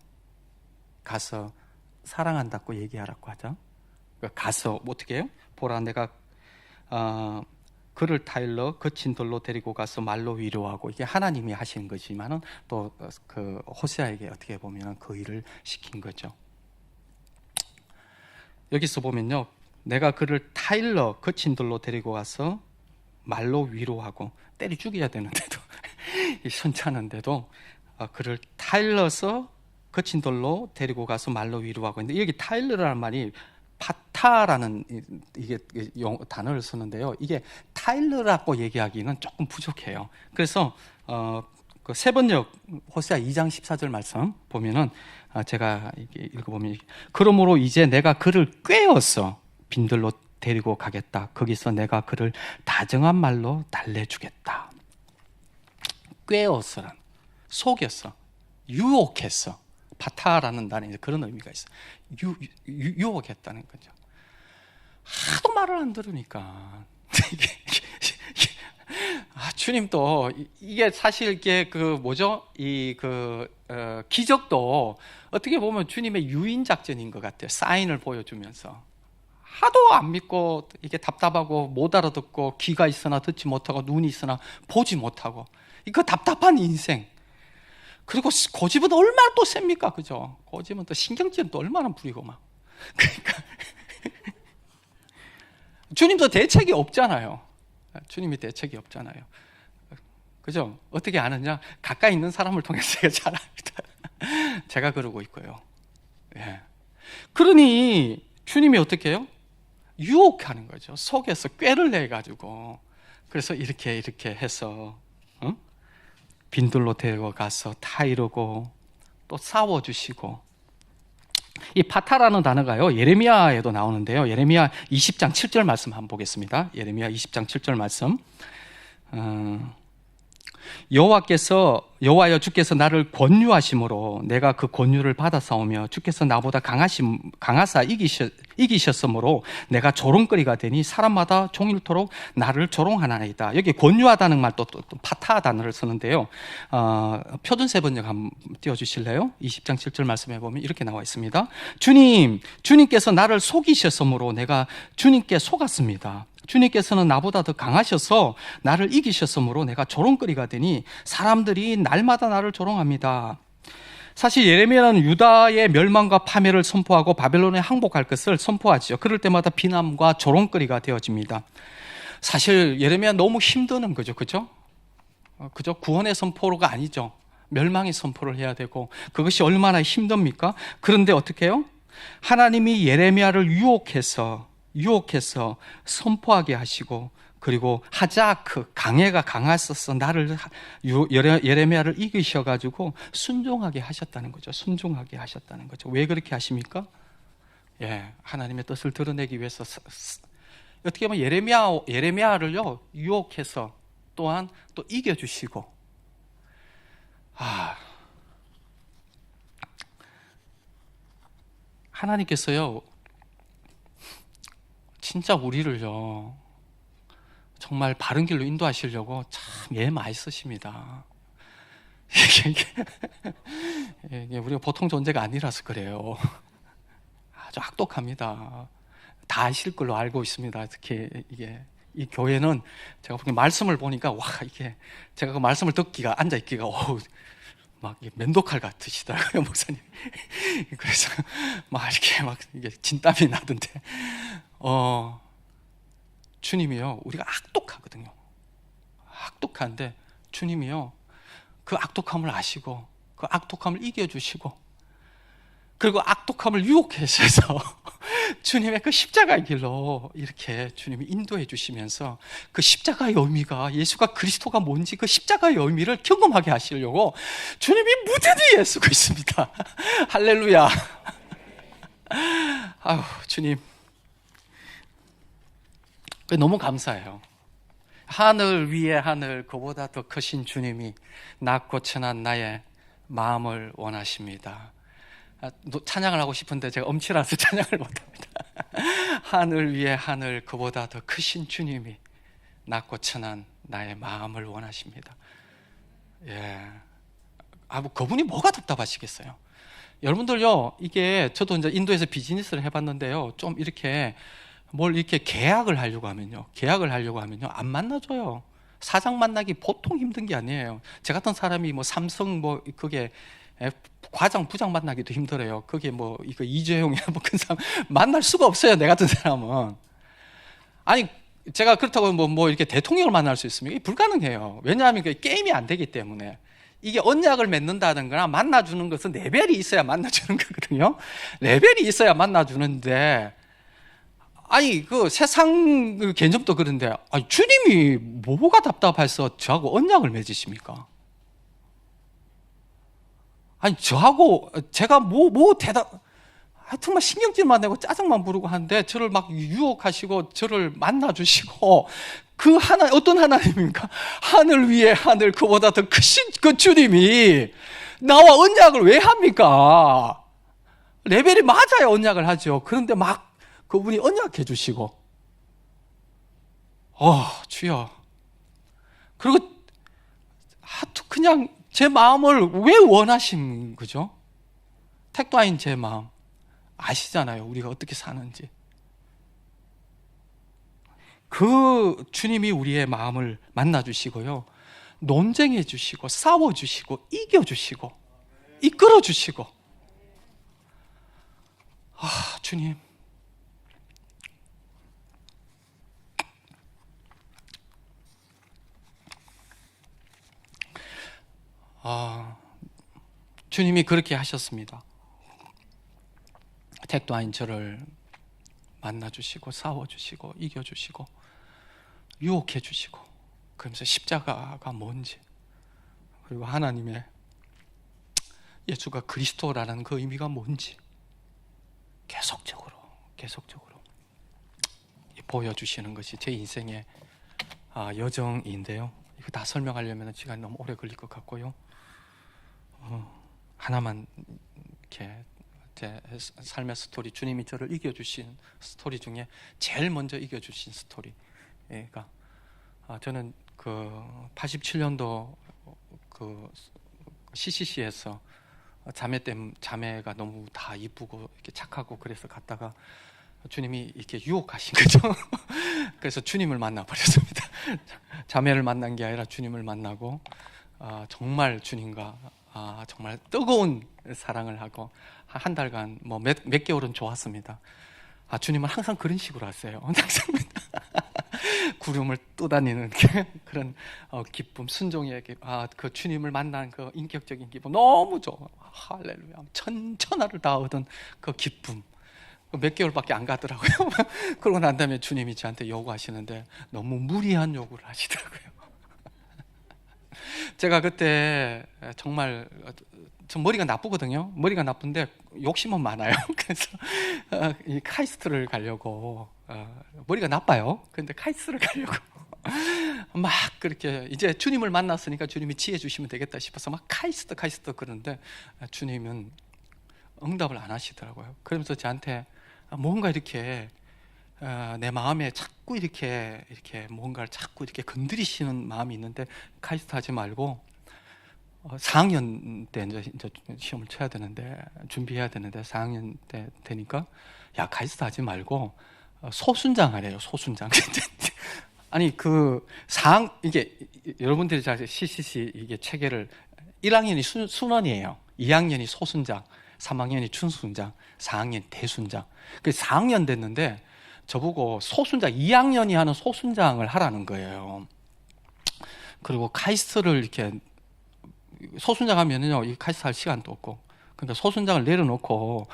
사랑한다고 얘기하라고 하죠. 가서 어떻게 해요? 보라, 내가 그를 타일러 거친 돌로 데리고 가서 말로 위로하고, 이게 하나님이 하시는 거지만은 또 그 호세아에게 어떻게 보면 그 일을 시킨 거죠. 여기서 보면요, 내가 그를 타일러 거친 돌로 데리고 가서 말로 위로하고, 때려 죽여야 되는데도 선차는데도 그를 타일러서 거친 돌로 데리고 가서 말로 위로하고. 근데 여기 타일러라는 말이 파타라는 이게 단어를 쓰는데요, 이게 타일러라고 얘기하기는 조금 부족해요. 그래서 그 세번역 호세아 2장 14절 말씀 보면은 제가 읽어보면, 그러므로 이제 내가 그를 꿰어서 빈들로 데리고 가겠다. 거기서 내가 그를 다정한 말로 달래주겠다. 꿰어서란 속였어, 유혹했어. 파타라는 단어에 그런 의미가 있어. 유혹했다는 거죠. 하도 말을 안 들으니까. 주님도 이게 사실 이게 그 뭐죠? 기적도 어떻게 보면 주님의 유인 작전인 것 같아요. 사인을 보여주면서 하도 안 믿고 이게 답답하고 못 알아듣고, 귀가 있으나 듣지 못하고 눈이 있으나 보지 못하고, 이거 답답한 인생. 그리고 고집은 얼마나 또 셉니까, 그죠? 고집은 또 신경질은 또 얼마나 부리고 막. 그러니까 주님도 대책이 없잖아요. 주님이 대책이 없잖아요. 그죠? 어떻게 아느냐? 가까이 있는 사람을 통해서 제가 잘 압니다. 제가 그러고 있고요. 예. 그러니 주님이 어떻게 해요? 유혹하는 거죠. 속에서 꾀를 내 가지고, 그래서 이렇게 해서 빈들로 데리고 가서 타이르고 또 싸워주시고. 이 파타라는 단어가요, 예레미야에도 나오는데요. 예레미야 20장 7절 말씀 한번 보겠습니다. 예레미야 20장 7절 말씀. 여호와께서 여호와여 주께서 나를 권유하심으로 내가 그 권유를 받아 싸우며 주께서 나보다 강하사 이기셨으므로 내가 조롱거리가 되니 사람마다 종일토록 나를 조롱하나이다. 여기 권유하다는 말 또 파타 단어를 쓰는데요. 표준세 번역 한번 띄워주실래요? 20장 7절 말씀해 보면 이렇게 나와 있습니다. 주님께서 나를 속이셨으므로 내가 주님께 속았습니다. 주님께서는 나보다 더 강하셔서 나를 이기셨으므로 내가 조롱거리가 되니 사람들이 날마다 나를 조롱합니다. 사실 예레미야는 유다의 멸망과 파멸을 선포하고 바벨론에 항복할 것을 선포하죠. 그럴 때마다 비난과 조롱거리가 되어집니다. 사실 예레미야 너무 힘드는 거죠. 그죠? 구원의 선포가 아니죠. 멸망의 선포를 해야 되고 그것이 얼마나 힘듭니까? 그런데 어떻게 해요? 하나님이 예레미야를 유혹해서 선포하게 하시고, 그리고 하자크 강해가 강하셔서 나를 예레미야를 이기셔가지고 순종하게 하셨다는 거죠. 순종하게 하셨다는 거죠. 왜 그렇게 하십니까? 하나님의 뜻을 드러내기 위해서 어떻게 보면 예레미야를요 유혹해서 또한 또 이겨주시고, 하나님께서요 진짜 우리를요 정말 바른 길로 인도하시려고 참 애 많이 쓰십니다. 이게 우리가 보통 존재가 아니라서 그래요. 아주 악독합니다. 다 아실 걸로 알고 있습니다. 특히 이 교회는 제가 말씀을 보니까 이게 제가 그 말씀을 듣기가 앉아 있기가 막 면도칼 같으시더라고요, 목사님. 그래서 이게 진땀이 나던데, 주님이요, 우리가 악독하거든요. 악독한데 주님이요, 그 악독함을 아시고 그 악독함을 이겨주시고, 그리고 악독함을 유혹하셔서 주님의 그 십자가의 길로 이렇게 주님이 인도해 주시면서 그 십자가의 의미가, 예수가 그리스도가 뭔지 그 십자가의 의미를 경험하게 하시려고 주님이 무대에 애쓰고 있습니다. 할렐루야. 주님 너무 감사해요. 하늘 위에 하늘, 그보다 더 크신 주님이 낮고 천한 나의 마음을 원하십니다. 찬양을 하고 싶은데 제가 엄치라서 찬양을 못합니다. 하늘 위에 하늘, 그보다 더 크신 주님이 낮고 천한 나의 마음을 원하십니다. 그분이 뭐가 답답하시겠어요? 여러분들요, 이게 저도 이제 인도에서 비즈니스를 해봤는데요, 좀 이렇게 뭘 이렇게 계약을 하려고 하면요 안 만나줘요. 사장 만나기 보통 힘든 게 아니에요. 제 같은 사람이 삼성 그게 과장 부장 만나기도 힘들어요. 그게 이거 이재용이나 큰 사람 만날 수가 없어요. 내 같은 사람은. 아니 제가 그렇다고 이렇게 대통령을 만날 수 있습니까? 이게 불가능해요. 왜냐하면 그게 게임이 안 되기 때문에. 이게 언약을 맺는다는 거나 만나주는 것은 레벨이 있어야 만나주는 거거든요. 레벨이 있어야 만나주는데, 그 세상 개념도 그런데, 주님이 뭐가 답답해서 저하고 언약을 맺으십니까? 저하고 제가 하여튼 신경질만 내고 짜증만 부르고 하는데 저를 막 유혹하시고 저를 만나주시고, 어떤 하나님입니까? 하늘 위에 하늘, 그보다 더 크신 그 주님이 나와 언약을 왜 합니까? 레벨이 맞아야 언약을 하죠. 그런데 그분이 언약해 주시고, 주여. 그리고 하여튼 그냥 제 마음을 왜 원하신 거죠? 택도 아닌 제 마음 아시잖아요, 우리가 어떻게 사는지. 그 주님이 우리의 마음을 만나주시고요, 논쟁해 주시고 싸워주시고 이겨주시고 이끌어주시고. 주님, 주님이 그렇게 하셨습니다. 택도 아닌 저를 만나주시고 싸워주시고 이겨주시고 유혹해주시고, 그러면서 십자가가 뭔지, 그리고 하나님의 예수가 그리스도라는 그 의미가 뭔지 계속적으로 보여주시는 것이 제 인생의 여정인데요. 이거 다 설명하려면 시간이 너무 오래 걸릴 것 같고요. 하나만 이렇게 제 삶의 스토리, 주님이 저를 이겨주신 스토리 중에 제일 먼저 이겨주신 스토리가, 저는 그 87년도 그 CCC에서 자매가 너무 다 이쁘고 이렇게 착하고 그래서 갔다가 주님이 이렇게 유혹하신 거죠. 그래서 주님을 만나버렸습니다. 자매를 만난 게 아니라 주님을 만나고, 정말 주님과 정말 뜨거운 사랑을 하고 한 달간 뭐 몇 개월은 좋았습니다. 주님은 항상 그런 식으로 하세요. 항상 구름을 떠다니는 그런 기쁨, 순종의 그 주님을 만난 그 인격적인 기쁨 너무 좋아. 할렐루야. 천하를 다 얻은 그 기쁨. 몇 개월밖에 안 가더라고요. 그러고 난 다음에 주님이 저한테 요구하시는데 너무 무리한 요구를 하시더라고요. 제가 그때 정말 전 머리가 나쁘거든요. 머리가 나쁜데 욕심은 많아요. 그래서 이 카이스트를 가려고, 머리가 나빠요. 근데 카이스트를 가려고 막 그렇게 이제 주님을 만났으니까 주님이 지혜 주시면 되겠다 싶어서 막 카이스트 그러는데 주님은 응답을 안 하시더라고요. 그러면서 저한테 뭔가 이렇게 내 마음에 자꾸 이렇게 뭔가를 자꾸 이렇게 건드리시는 마음이 있는데, 카이스트 하지 말고 4학년 때 이제 시험을 쳐야 되는데, 준비해야 되는데 4학년 때 되니까 야, 카이스트 하지 말고 소순장 하래요. 소순장. 아니 이게 여러분들이 잘 CCC 이게 체계를 1학년이 순원이에요. 2학년이 소순장, 3학년이 춘순장, 4학년이 대순장. 그 4학년 됐는데 저보고 소순장, 2학년이 하는 소순장을 하라는 거예요. 그리고 카이스트를 이렇게 소순장 하면은요, 이 카이스트 할 시간도 없고, 그러니까 소순장을 내려놓고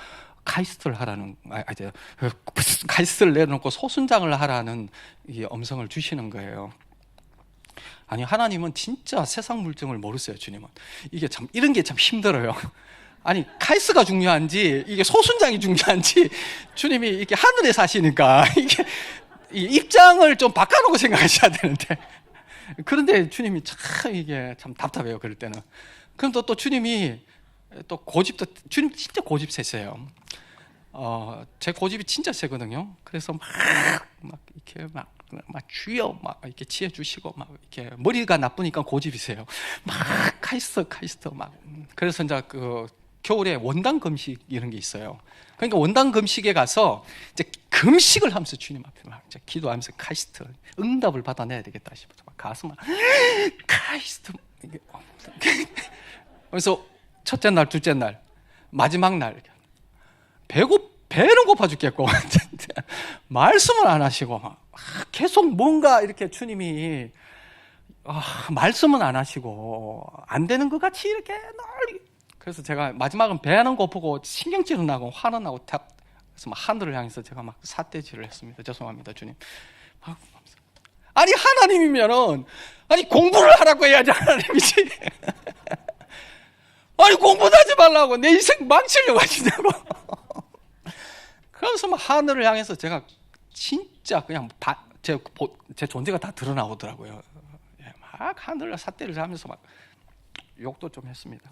카이스트를 하라는, 카이스트를 내려놓고 소순장을 하라는 이 음성을 주시는 거예요. 아니, 하나님은 진짜 세상 물정을 모르세요. 주님은 이게 참, 이런 게 참 힘들어요. 아니, 카이스가 중요한지 이게 소순장이 중요한지, 주님이 이렇게 하늘에 사시니까 이게 입장을 좀 바꿔놓고 생각하셔야 되는데, 그런데 주님이 참 이게 참 답답해요. 그럴 때는. 그럼 또 주님이 또 고집도, 주님 진짜 고집 세세요. 제 고집이 진짜 세거든요. 그래서 막 이렇게 막 주여 막 이렇게 지혜 주시고, 막 이렇게 머리가 나쁘니까 고집이세요. 막 카이스트 막. 그래서 이제 그 겨울에 원당 금식 이런 게 있어요. 그러니까 원당 금식에 가서 이제 금식을 하면서 주님 앞에 막 이제 기도하면서 카이스트 응답을 받아내야 되겠다 싶어서 막 가서 막 카이스트. 그래서 첫째 날, 둘째 날, 마지막 날 배는 고파 죽겠고 말씀을 안 하시고 계속 뭔가 이렇게 주님이 말씀은 안 하시고 안 되는 것 같이 이렇게 늘. 그래서 제가 마지막은 배는 고프고 신경질은 나고 화는 나고 그래서 막 하늘을 향해서 제가 막 삿대질을 했습니다. 죄송합니다, 주님. 아니, 하나님이면은 아니 공부를 하라고 해야지 하나님이지. 아니, 공부도 하지 말라고 내 인생 망치려고 하시냐고. 그래서 막 하늘을 향해서 제가 진짜 그냥 제 존재가 다 드러나오더라고요. 막 하늘을 삿대를 하면서 막 욕도 좀 했습니다.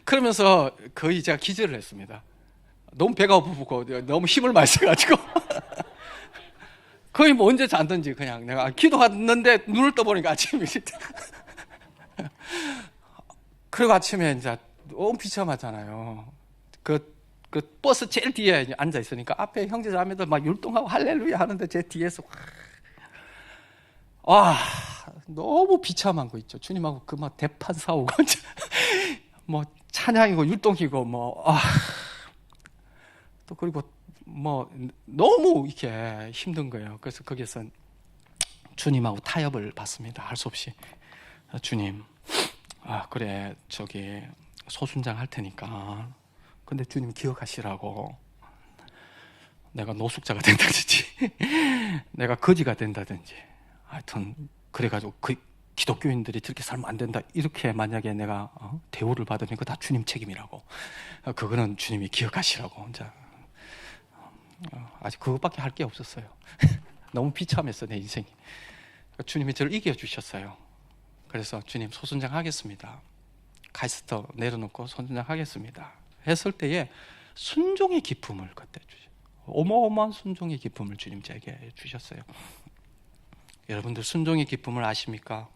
그러면서 거의 제가 기절을 했습니다. 너무 배가 고프고 너무 힘을 많이 써가지고 거의 뭐 언제 잤든지 그냥 내가 기도했는데 눈을 떠보니까 아침이 그리고 아침에 이제 너무 비참하잖아요. 그 버스 제일 뒤에 앉아 있으니까 앞에 형제 자매들 막 율동하고 할렐루야 하는데 제 뒤에서 너무 비참한 거 있죠. 주님하고 그 막 대판 싸우고 뭐 찬양이고 율동이고 또 그리고 뭐 너무 이렇게 힘든 거예요. 그래서 거기서 주님하고 타협을 받습니다. 할 수 없이. 주님, 그래 저기 소순장 할 테니까 근데 주님 기억하시라고, 내가 노숙자가 된다든지 내가 거지가 된다든지 하여튼 그래가지고 그 기독교인들이 저렇게 살면 안 된다 이렇게 만약에 내가 대우를 받으면 그거 다 주님 책임이라고, 그거는 주님이 기억하시라고. 이제 아직 그것밖에 할 게 없었어요. 너무 비참했어 내 인생이. 주님이 저를 이겨주셨어요. 그래서 주님 소순장 하겠습니다. 카이스트 내려놓고 선전하겠습니다 했을 때에 순종의 기쁨을 그때 주셨어요. 어마어마한 순종의 기쁨을 주님 제게 주셨어요. 여러분들 순종의 기쁨을 아십니까?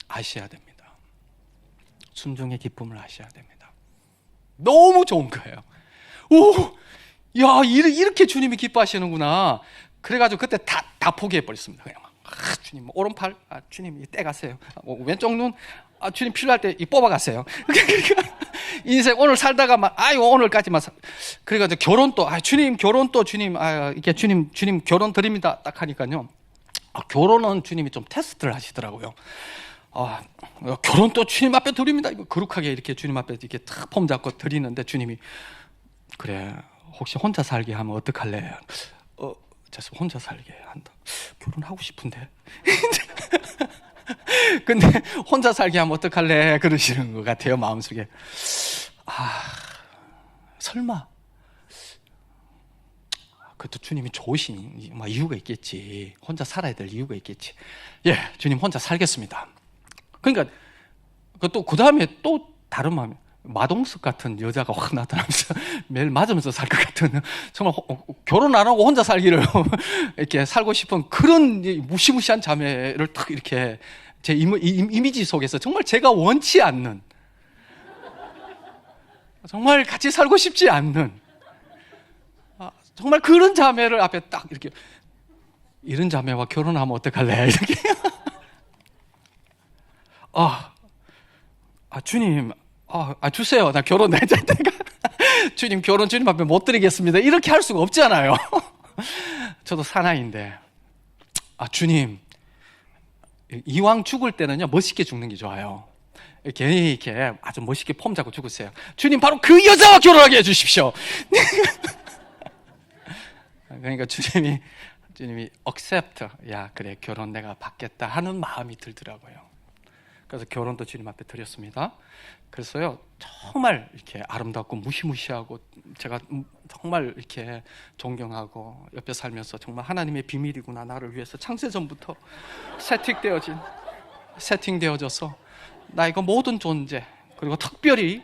아셔야 됩니다. 순종의 기쁨을 아셔야 됩니다. 너무 좋은 거예요. 오, 야, 이렇게 주님이 기뻐하시는구나. 그래가지고 그때 다 포기해버렸습니다. 그냥 주님 오른팔, 주님 떼가세요. 왼쪽 눈, 주님 필요할 때 뽑아가세요. 그러니까 인생 오늘 살다가 막 오늘까지만 그래가지고 결혼 또 주님 결혼 또 주님 이게 주님 결혼 드립니다 딱 하니까요. 결혼은 주님이 좀 테스트를 하시더라고요. 결혼 또 주님 앞에 드립니다. 이거 거룩하게 이렇게 주님 앞에 이렇게 탁 폼 잡고 드리는데 주님이 그래 혹시 혼자 살게 하면 어떡할래? 혼자 살게 한다. 결혼하고 싶은데. 근데 혼자 살게 하면 어떡할래? 그러시는 것 같아요. 마음속에. 설마. 그것도 주님이 좋으신 이유가 있겠지. 혼자 살아야 될 이유가 있겠지. 예, 주님 혼자 살겠습니다. 그러니까 또 그 다음에 또 다른 마음이 마동석 같은 여자가 확 나타나면서 매일 맞으면서 살 것 같은 정말 결혼 안 하고 혼자 살기를 이렇게 살고 싶은 그런 무시무시한 자매를 딱 이렇게 제 이미지 속에서 정말 제가 원치 않는 정말 같이 살고 싶지 않는 정말 그런 자매를 앞에 딱 이렇게 이런 자매와 결혼하면 어떡할래 이렇게 주님 주세요. 나 결혼 내자. 주님 결혼 주님 앞에 못 드리겠습니다. 이렇게 할 수가 없잖아요. 저도 사나이인데 주님 이왕 죽을 때는요 멋있게 죽는 게 좋아요. 이렇게 아주 멋있게 폼 잡고 죽으세요. 주님 바로 그 여자와 결혼하게 해주십시오. 그러니까 주님이 accept 야 그래 결혼 내가 받겠다 하는 마음이 들더라고요. 그래서 결혼도 주님 앞에 드렸습니다. 그래서요 정말 이렇게 아름답고 무시무시하고 제가 정말 이렇게 존경하고 옆에 살면서 정말 하나님의 비밀이구나 나를 위해서 창세전부터 세팅되어져서 나 이거 모든 존재 그리고 특별히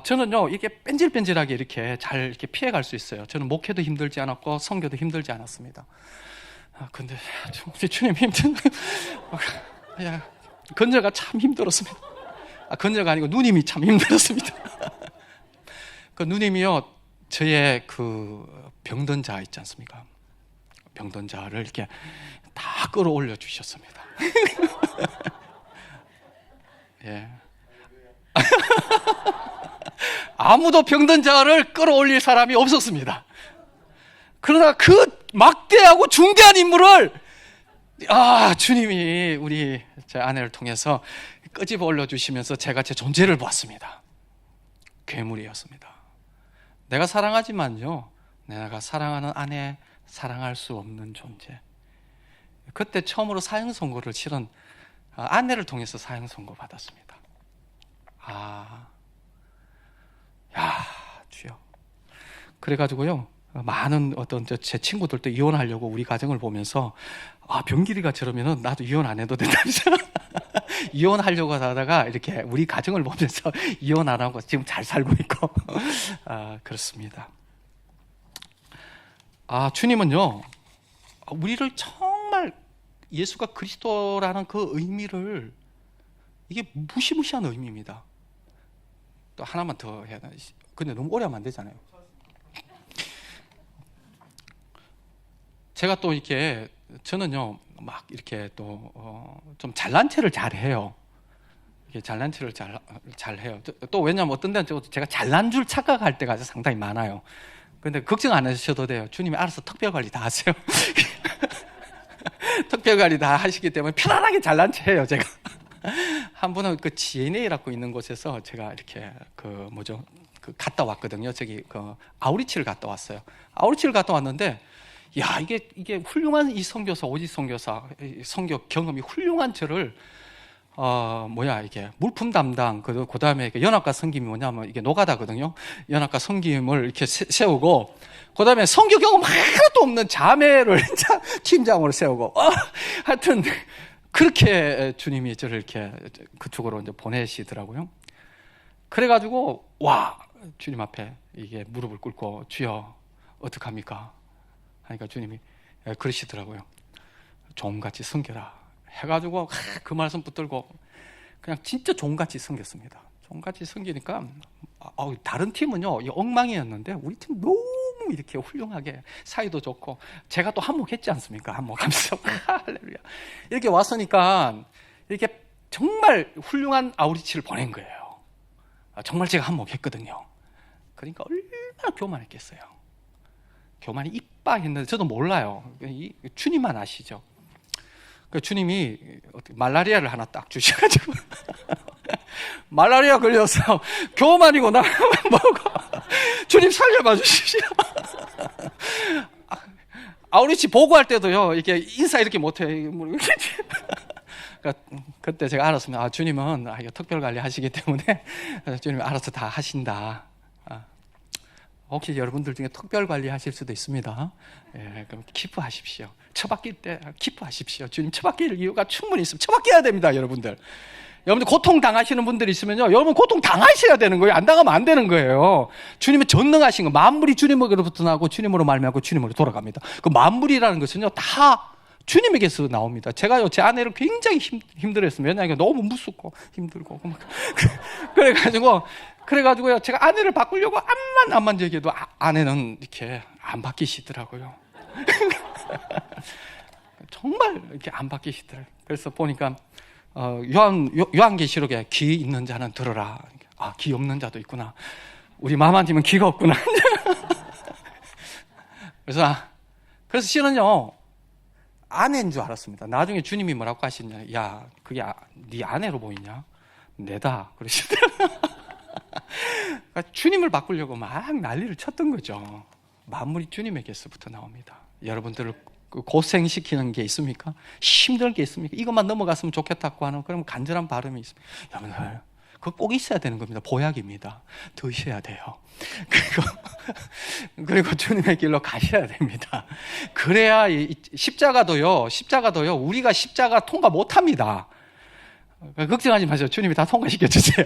저는요 이게 뺀질뺀질하게 이렇게 잘 이렇게 피해갈 수 있어요. 저는 목회도 힘들지 않았고 선교도 힘들지 않았습니다. 근데 주님 힘든 건져가 참 힘들었습니다. 건져가 아니고 누님이 참 힘들었습니다. 그 누님이요 저의 그 병든 자 있지 않습니까? 병든 자를 이렇게 다 끌어올려 주셨습니다. 예. 아무도 병든 자를 끌어올릴 사람이 없었습니다. 그러나 그 막대하고 중대한 인물을 주님이 우리 제 아내를 통해서 끄집어 올려주시면서 제가 제 존재를 보았습니다. 괴물이었습니다. 내가 사랑하지만요 내가 사랑하는 아내 사랑할 수 없는 존재. 그때 처음으로 사형 선고를 치른 아내를 통해서 사형 선고 받았습니다. 주여. 그래가지고요 많은 어떤 제 친구들도 이혼하려고 우리 가정을 보면서 병길이가 저러면은 나도 이혼 안 해도 된다면서 이혼하려고 하다가 이렇게 우리 가정을 보면서 이혼 안 하고 지금 잘 살고 있고 그렇습니다. 주님은요 우리를 정말 예수가 그리스도라는 그 의미를 이게 무시무시한 의미입니다. 또 하나만 더 해야 되나? 근데 너무 오래 하면 안 되잖아요. 제가 또 이렇게 저는요 막 이렇게 또 좀 잘난 체를 잘 해요. 이게 잘난 체를 잘 해요. 또 왜냐면 어떤 데는 제가 잘난 줄 착각할 때가 상당히 많아요. 근데 걱정 안 하셔도 돼요. 주님이 알아서 특별 관리 다 하세요. 특별 관리 다 하시기 때문에 편안하게 잘난 체해요. 제가 한 번은 그 GNA라고 있는 곳에서 제가 이렇게 갔다 왔거든요. 저기 아우리치를 갔다 왔어요. 아우리치를 갔다 왔는데 이게 훌륭한 이 선교사 오지 선교사 선교 경험이 훌륭한 저를 이게 물품 담당 그다음에 연합과 섬김이 뭐냐면 이게 노가다거든요. 연합과 섬김을 이렇게 세우고 그다음에 선교 경험 하나도 없는 자매를 팀장으로 세우고 하여튼 그렇게 주님이 저를 이렇게 그쪽으로 이제 보내시더라고요. 그래가지고 와, 주님 앞에 이게 무릎을 꿇고 주여 어떡합니까? 하니까 주님이 그러시더라고요. 종같이 섬겨라 해가지고 그 말씀 붙들고 그냥 진짜 종같이 섬겼습니다. 종같이 섬기니까 다른 팀은요 엉망이었는데 우리 팀 너무 이렇게 훌륭하게 사이도 좋고 제가 또 한몫했지 않습니까? 한몫하면서 할렐루야 이렇게 왔으니까 이렇게 정말 훌륭한 아우리치를 보낸 거예요. 정말 제가 한몫했거든요. 그러니까 얼마나 교만했겠어요. 교만이 이빠했는데 저도 몰라요. 주님만 아시죠. 주님이 말라리아를 하나 딱 주셔가지고 말라리아 걸려서 교만이고 나 뭐고 주님 살려봐 주십시오. 아우리치 보고할 때도요 이렇게 인사 이렇게 못해. 그때 제가 알았습니다. 주님은 이거 특별 관리 하시기 때문에 주님이 알아서 다 하신다. 혹시 여러분들 중에 특별 관리 하실 수도 있습니다. 그럼 기뻐하십시오. 처박힐 때 기뻐하십시오. 주님 처박힐 이유가 충분히 있으면 처박혀야 됩니다. 여러분들 고통 당하시는 분들이 있으면요 여러분 고통 당하셔야 되는 거예요. 안 당하면 안 되는 거예요. 주님은 전능하신 거, 만물이 주님으로부터 나고 주님으로 말미암고 주님으로 돌아갑니다. 그 만물이라는 것은요 다 주님에게서 나옵니다. 제가요 제 아내를 굉장히 힘들었어요. 왜냐하면 너무 무섭고 힘들고 그래가지고요 제가 아내를 바꾸려고 암만 얘기해도 아내는 이렇게 안 바뀌시더라고요. 정말 이렇게 안 바뀌시더라고요. 그래서 보니까 요한계시록에 귀 있는 자는 들어라. 귀 없는 자도 있구나. 우리 마마님은 귀가 없구나. 그래서 실은요 아내인 줄 알았습니다. 나중에 주님이 뭐라고 하시냐, 야 그게 네 아내로 보이냐? 내다 그러시더라고요. 그러니까 주님을 바꾸려고 막 난리를 쳤던 거죠. 만물이 주님에게서부터 나옵니다. 여러분들을 고생시키는 게 있습니까? 힘든 게 있습니까? 이것만 넘어갔으면 좋겠다고 하는 그런 간절한 바람이 있습니다. 여러분들 그거 꼭 있어야 되는 겁니다. 보약입니다. 드셔야 돼요. 그리고 주님의 길로 가셔야 됩니다. 그래야 십자가도요 우리가 십자가 통과 못합니다. 걱정하지 마세요. 주님이 다 통과시켜 주세요.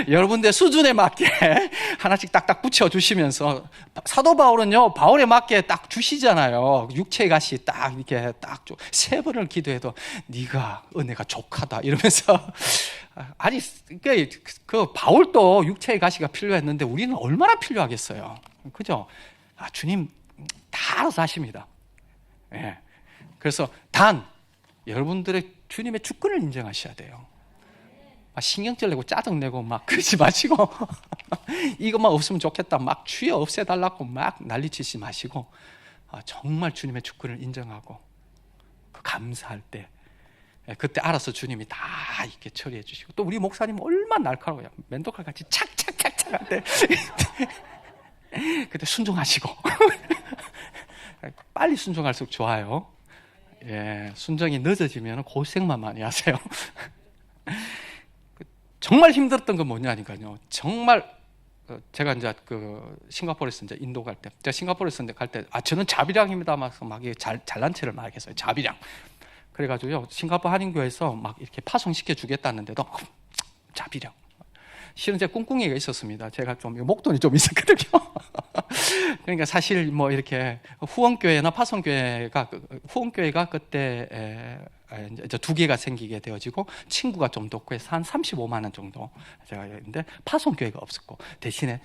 여러분들 수준에 맞게 하나씩 딱딱 붙여주시면서, 사도 바울은요 바울에 맞게 딱 주시잖아요. 육체의 가시 딱 이렇게 딱 3번을 기도해도 네가 은혜가 족하다 이러면서. 아니 그 바울도 육체의 가시가 필요했는데 우리는 얼마나 필요하겠어요. 그죠? 주님 다 알아서 하십니다. 예. 그래서 단 여러분들의 주님의 주권을 인정하셔야 돼요. 신경질 내고 짜증 내고 막 그러지 마시고 이것만 없으면 좋겠다 막 주여 없애달라고 막 난리치지 마시고 정말 주님의 주권을 인정하고 감사할 때 그때 알아서 주님이 다 이렇게 처리해 주시고, 또 우리 목사님 얼마나 날카로워요. 맨도칼 같이 착착착착 할 때 그때 순종하시고 빨리 순종할수록 좋아요. 순종이 늦어지면 고생만 많이 하세요. 정말 힘들었던 건 뭐냐니까요. 정말 제가 이제 싱가포르에서 이제 인도 갈 때, 제가 싱가포르에서 갈 때, 저는 자비량입니다. 막 잘난 체를 막 했어요. 자비량. 그래가지고요, 싱가포르 한인교회에서 막 이렇게 파송시켜 주겠다는데도 자비량. 실은 제 꿍꿍이가 있었습니다. 제가 좀 목돈이 좀 있었거든요. 그러니까 사실 뭐 이렇게 후원교회나 파송교회가 그때 이제 2개가 생기게 되어지고 친구가 좀 뒀고 해서 한 35만 원 정도 제가 했는데 파송교회가 없었고 대신에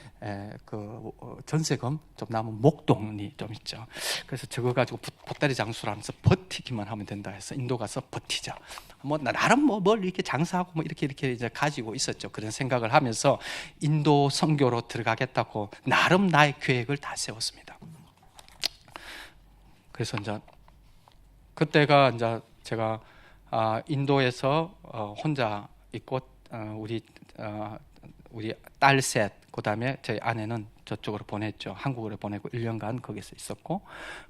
전세금 좀 남은 목돈이 좀 있죠. 그래서 저거 가지고 보따리 장수를 하면서 버티기만 하면 된다 해서 인도 가서 버티자. 뭐 나름 뭘 이렇게 장사하고 뭐 이렇게 이제 가지고 있었죠. 그런 생각을 하면서 인도 선교로 들어가겠다고 나름 나의 계획을 다 세웠습니다. 그래서 이제 그때가 이제 제가 인도에서 혼자 있고 우리 딸 셋, 그다음에 제 아내는 저쪽으로 보냈죠. 한국으로 보내고 1년간 거기서 있었고,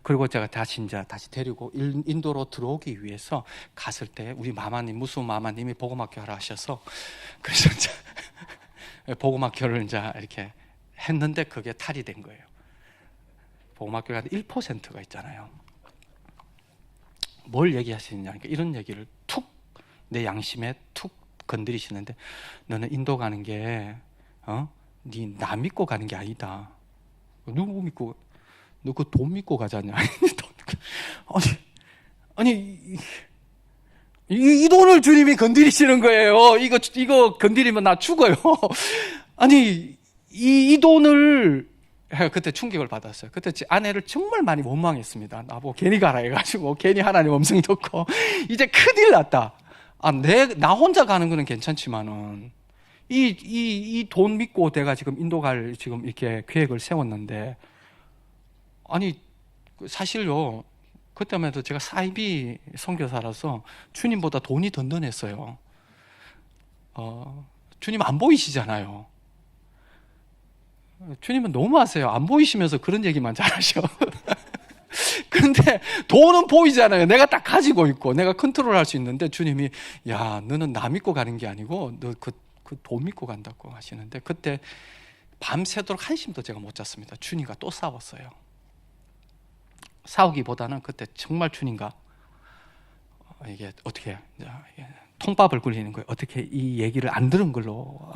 그리고 제가 다시 데리고 인도로 들어오기 위해서 갔을 때 우리 마마님, 무수 마마님이 복음학교 하라 하셔서, 그래서 이제 복음학교를 이제 이렇게 했는데 그게 탈이 된 거예요. 복음학교가 1%가 있잖아요. 뭘 얘기하시느냐, 그러니까 이런 얘기를 툭 내 양심에 툭 건드리시는데, 너는 인도 가는 게 네 나 믿고 가는 게 아니다. 누구 믿고? 너 그 돈 믿고 가자냐? 아니 이 돈을 주님이 건드리시는 거예요. 이거 건드리면 나 죽어요. 아니 이 돈을, 그때 충격을 받았어요. 그때 제 아내를 정말 많이 원망했습니다. 나보고 괜히 가라 해가지고, 괜히 하나님 음성 듣고 이제 큰일 났다. 나 혼자 가는 거는 괜찮지만은 이 돈 믿고 내가 지금 인도 갈 지금 이렇게 계획을 세웠는데, 아니 사실요, 그때만 해도 제가 사이비 선교사라서 주님보다 돈이 든든했어요. 주님 안 보이시잖아요. 주님은 너무하세요. 안 보이시면서 그런 얘기만 잘하셔. 근데 돈은 보이잖아요. 내가 딱 가지고 있고 내가 컨트롤할 수 있는데, 주님이 야, 너는 나 믿고 가는 게 아니고 너 그 돈 믿고 간다고 하시는데, 그때 밤새도록 한심도 제가 못 잤습니다. 주님과 또 싸웠어요. 싸우기보다는 그때 정말 주님과 이게 어떻게 통밥을 굴리는 거예요. 어떻게 이 얘기를 안 들은 걸로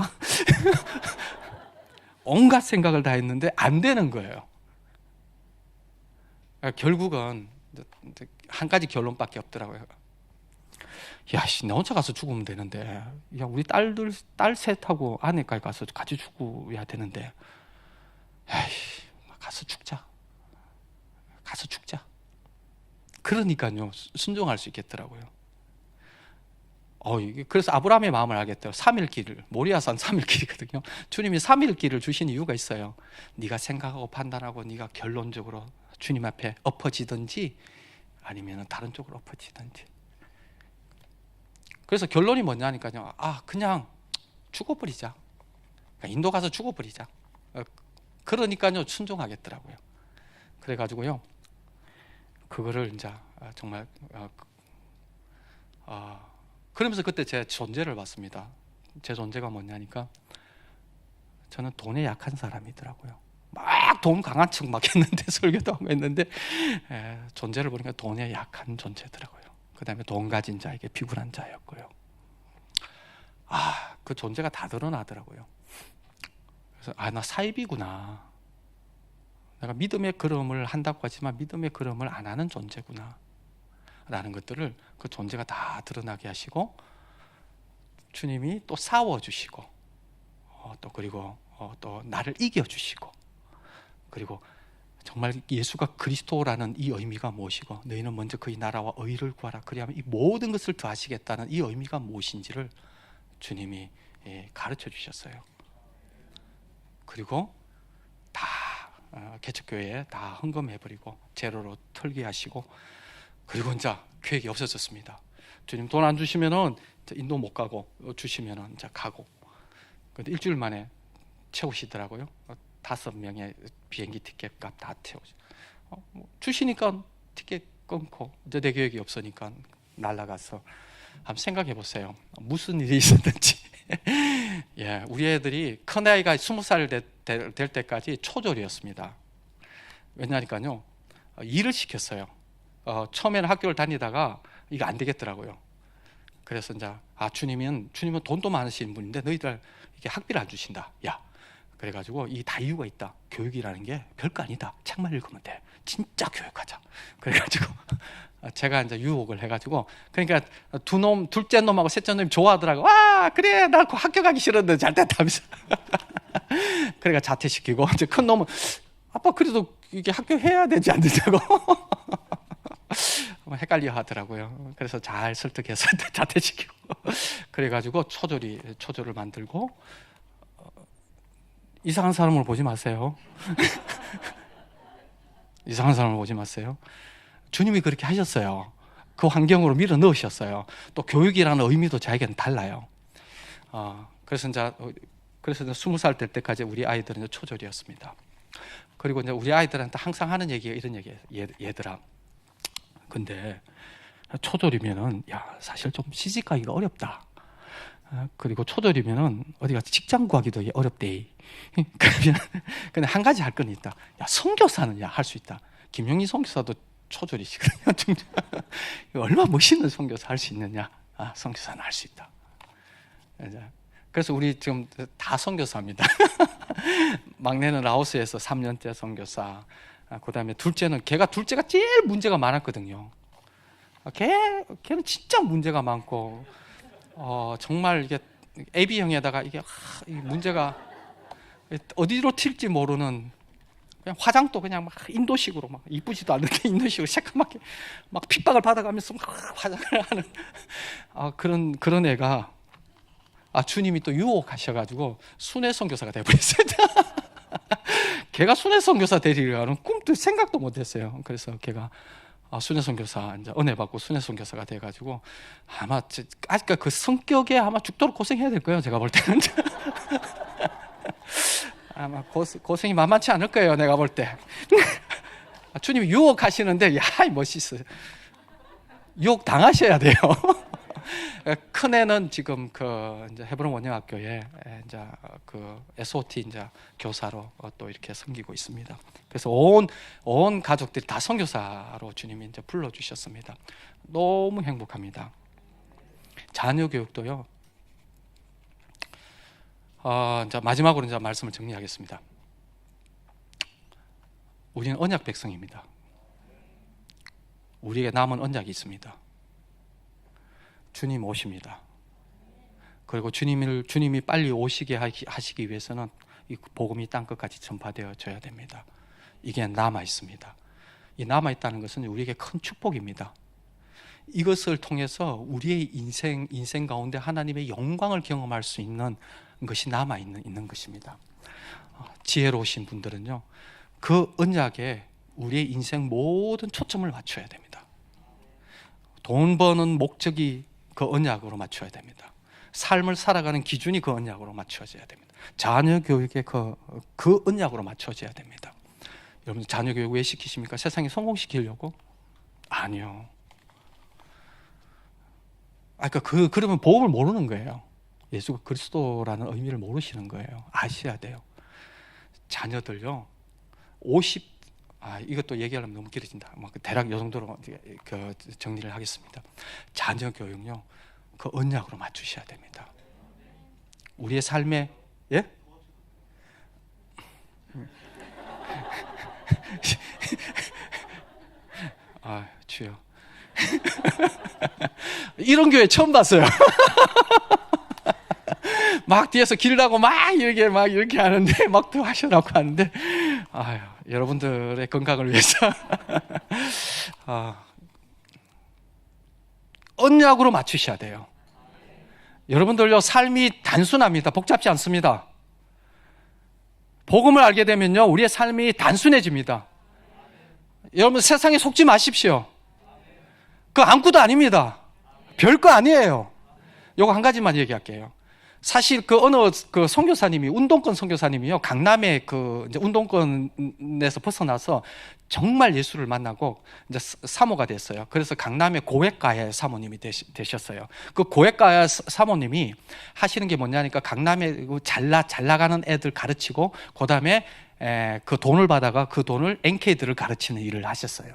온갖 생각을 다 했는데 안 되는 거예요. 결국은 한 가지 결론밖에 없더라고요. 야, 나 혼자 가서 죽으면 되는데, 야, 우리 딸 셋하고 아내까지 가서 같이 죽어야 되는데, 에이, 가서 죽자. 그러니까요, 순종할 수 있겠더라고요. 그래서 아브라함의 마음을 알겠대요. 3일 길을, 모리아산 3일 길이거든요. 주님이 3일 길을 주신 이유가 있어요. 네가 생각하고 판단하고 네가 결론적으로 주님 앞에 엎어지든지 아니면 다른 쪽으로 엎어지든지. 그래서 결론이 뭐냐니까요. 그냥 죽어버리자. 인도 가서 죽어버리자. 그러니까요, 순종하겠더라고요. 그래가지고요, 그거를 이제 정말 그러면서 그때 제 존재를 봤습니다. 제 존재가 뭐냐니까, 저는 돈에 약한 사람이더라고요. 막 돈 강한 척 막 했는데, 설교도 하고 했는데, 존재를 보니까 돈에 약한 존재더라고요. 그 다음에 돈 가진 자에게 비굴한 자였고요. 그 존재가 다 드러나더라고요. 그래서 나 사입이구나. 내가 믿음의 걸음을 한다고 하지만 믿음의 걸음을 안 하는 존재구나 라는 것들을, 그 존재가 다 드러나게 하시고, 주님이 또 싸워주시고, 또 그리고 또 나를 이겨주시고, 그리고 정말 예수가 그리스도라는 이 의미가 무엇이고, 너희는 먼저 그의 나라와 의를 구하라, 그리하면 이 모든 것을 더하시겠다는 이 의미가 무엇인지를 주님이 가르쳐 주셨어요. 그리고 다 개척교회에 다 헌금해버리고 제로로 털게 하시고, 그리고 이제 계획이 없어졌습니다. 주님 돈 안 주시면은 인도 못 가고, 주시면은 이제 가고. 근데 일주일 만에 채우시더라고요. 5명의 비행기 티켓 값 다 채우시. 주시니까 티켓 끊고, 이제 내 계획이 없으니까 날라가서. 한번 생각해 보세요. 무슨 일이 있었는지. 예, 우리 애들이 큰 아이가 20살 될 때까지 초졸이었습니다. 왜냐니까요, 일을 시켰어요. 처음에는 학교를 다니다가 이거 안 되겠더라고요. 그래서 이제 주님은 돈도 많으신 분인데 너희들 이게 학비를 안 주신다. 야, 그래가지고 이 다 이유가 있다. 교육이라는 게 별거 아니다. 책만 읽으면 돼. 진짜 교육하자. 그래가지고 제가 이제 유혹을 해가지고, 그러니까 둘째 놈하고 셋째 놈이 좋아하더라고. 그래, 나 학교 가기 싫었는데 잘 됐다면서. 그러니까 자퇴시키고, 이제 큰 놈은 아빠 그래도 이게 학교 해야 되지 않느냐고. 헷갈려 하더라고요. 그래서 잘 설득해서 자퇴시키고, 그래가지고 초졸을 만들고. 이상한 사람을 보지 마세요. 이상한 사람을 보지 마세요. 주님이 그렇게 하셨어요. 그 환경으로 밀어 넣으셨어요. 또 교육이라는 의미도 자기는 달라요. 그래서 이제 20살 될 때까지 우리 아이들은 초졸이었습니다. 그리고 이제 우리 아이들한테 항상 하는 얘기가 이런 얘기예요. 얘들아, 근데 초졸이면은 사실 좀 시집 가기가 어렵다. 그리고 초졸이면은 어디 가서 직장 구하기도 어렵대. 그러면 근데 한 가지 할 건 있다. 선교사는 할 수 있다. 김용희 선교사도 초졸이시거든요. 얼마나 멋있는 선교사 할 수 있느냐. 선교사는 할 수 있다. 그래서 우리 지금 다 선교사입니다. 막내는 라오스에서 3년째 선교사. 그다음에 걔가 둘째가 제일 문제가 많았거든요. 걔는 진짜 문제가 많고, 정말 이게 AB형에다가 이게 문제가 어디로 튈지 모르는, 그냥 화장도 그냥 막 인도식으로 막 이쁘지도 않은데 인도식으로 새까맣게 막 핍박을 받아가면서 막 화장을 하는 그런 애가 주님이 또 유혹하셔가지고 순회 선교사가 되어버렸어요. 걔가 순회 선교사 되리라는 꿈도 생각도 못했어요. 그래서 걔가 순회 선교사 이제 은혜 받고 순회 선교사가 돼가지고 아마 아직까 그 성격에 아마 죽도록 고생해야 될 거예요. 제가 볼 때는 아마 고생이 만만치 않을 거예요. 내가 볼 때. 주님이 유혹하시는데 멋있어요. 유혹 당하셔야 돼요. 큰 애는 지금 이제 헤브론 원영학교에 이제 SOT 이제 교사로 또 이렇게 섬기고 있습니다. 그래서 온 가족들이 다 선교사로 주님이 이제 불러주셨습니다. 너무 행복합니다. 자녀 교육도요. 이제 마지막으로 이제 말씀을 정리하겠습니다. 우리는 언약 백성입니다. 우리에게 남은 언약이 있습니다. 주님 오십니다. 그리고 주님이 빨리 오시게 하시기 위해서는 이 복음이 땅끝까지 전파되어져야 됩니다. 이게 남아 있습니다. 이 남아 있다는 것은 우리에게 큰 축복입니다. 이것을 통해서 우리의 인생 가운데 하나님의 영광을 경험할 수 있는 것이 남아 있는 것입니다. 지혜로우신 분들은요, 그 언약에 우리의 인생 모든 초점을 맞춰야 됩니다. 돈 버는 목적이 그 언약으로 맞춰야 됩니다. 삶을 살아가는 기준이 그 언약으로 맞춰져야 됩니다. 자녀 교육에 그 언약으로 맞춰져야 됩니다. 여러분, 자녀 교육 왜 시키십니까? 세상에 성공시키려고? 아니요. 그러면 복음을 모르는 거예요. 예수 그리스도라는 의미를 모르시는 거예요. 아셔야 돼요. 자녀들요, 이것도 얘기하려면 너무 길어진다. 대략 이 정도로 정리를 하겠습니다. 자녀 교육요, 그 언약으로 맞추셔야 됩니다. 우리의 삶에, 예? 주여. 이런 교회 처음 봤어요. 막 뒤에서 길라고 막 이렇게 하는데, 막 또 하시라고 하는데, 여러분들의 건강을 위해서 언약으로 맞추셔야 돼요. 여러분들요, 삶이 단순합니다. 복잡지 않습니다. 복음을 알게 되면요, 우리의 삶이 단순해집니다. 여러분, 세상에 속지 마십시오. 그거 아무것도 아닙니다. 별거 아니에요. 요거 한 가지만 얘기할게요. 사실 어느 선교사님이, 운동권 선교사님이요, 강남의 이제 운동권에서 벗어나서 정말 예수를 만나고 이제 사모가 됐어요. 그래서 강남의 고액가의 사모님이 되셨어요. 그 고액가 사모님이 하시는 게 뭐냐니까, 강남에 잘 나가는 애들 가르치고, 그 다음에 그 돈을 받아가 그 돈을 NK들을 가르치는 일을 하셨어요.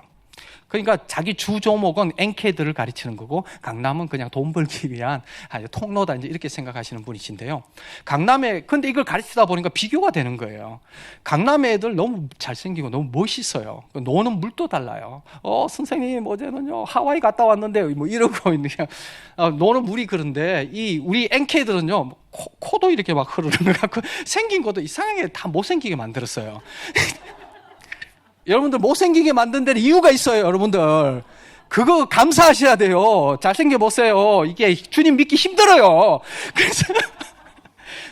그러니까 자기 주 종목은 NK들을 가르치는 거고, 강남은 그냥 돈 벌기 위한 통로다, 이제 이렇게 생각하시는 분이신데요. 근데 이걸 가르치다 보니까 비교가 되는 거예요. 강남 애들 너무 잘생기고 너무 멋있어요. 노는 물도 달라요. 선생님, 어제는요, 하와이 갔다 왔는데, 이러고 있는, 노는 물이 그런데, 우리 NK들은요, 코도 이렇게 막 흐르는 것 같고, 생긴 것도 이상하게 다 못생기게 만들었어요. 여러분들, 못생기게 만든 데는 이유가 있어요. 여러분들, 그거 감사하셔야 돼요. 잘생겨 보세요. 이게 주님 믿기 힘들어요. 그래서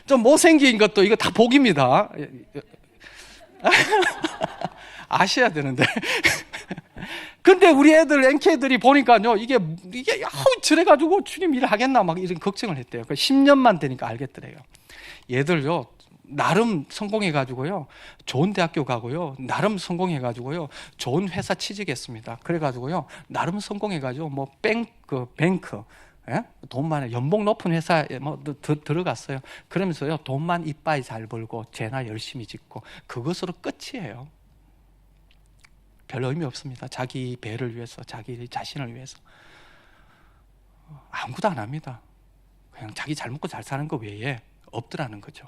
좀 못생긴 것도 이거 다 복입니다. 아셔야 되는데. 근데 우리 애들, NK들이 보니까요, 이게 저래가지고 주님 일을 하겠나 막 이런 걱정을 했대요. 10년만 되니까 알겠더래요. 얘들요, 나름 성공해가지고요, 좋은 대학교 가고요, 나름 성공해가지고요, 좋은 회사 취직했습니다. 그래가지고요, 나름 성공해가지고 뱅크, 예? 돈 많이, 연봉 높은 회사에 들어갔어요. 그러면서요, 돈만 이빠이 잘 벌고 죄나 열심히 짓고, 그것으로 끝이에요. 별 의미 없습니다. 자기 배를 위해서, 자기 자신을 위해서. 아무것도 안 합니다. 그냥 자기 잘 먹고 잘 사는 거 외에 없더라는 거죠.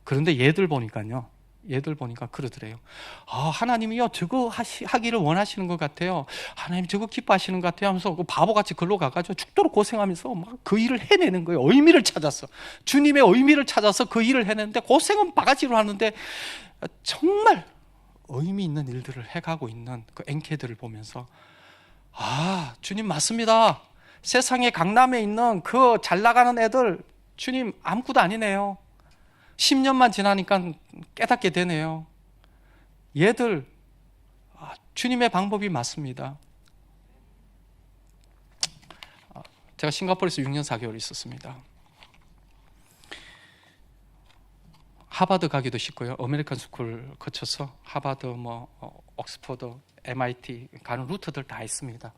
그런데 얘들 보니까 그러더래요. 하나님이요, 저거 하기를 원하시는 것 같아요. 하나님 저거 기뻐하시는 것 같아요 하면서 그 바보같이 글로 가가지고 죽도록 고생하면서 막 그 일을 해내는 거예요. 의미를 찾아서, 주님의 의미를 찾아서 그 일을 해내는데, 고생은 바가지로 하는데 정말 의미 있는 일들을 해가고 있는 그 앵케들을 보면서, 주님 맞습니다. 세상의 강남에 있는 그 잘 나가는 애들 주님 아무것도 아니네요. 10년만 지나니까 깨닫게 되네요. 얘들 주님의 방법이 맞습니다. 제가 싱가포르에서 6년 4개월 있었습니다. 하버드 가기도 쉽고요. 아메리칸 스쿨 거쳐서 하버드, 옥스퍼드, MIT 가는 루트들 다 있습니다.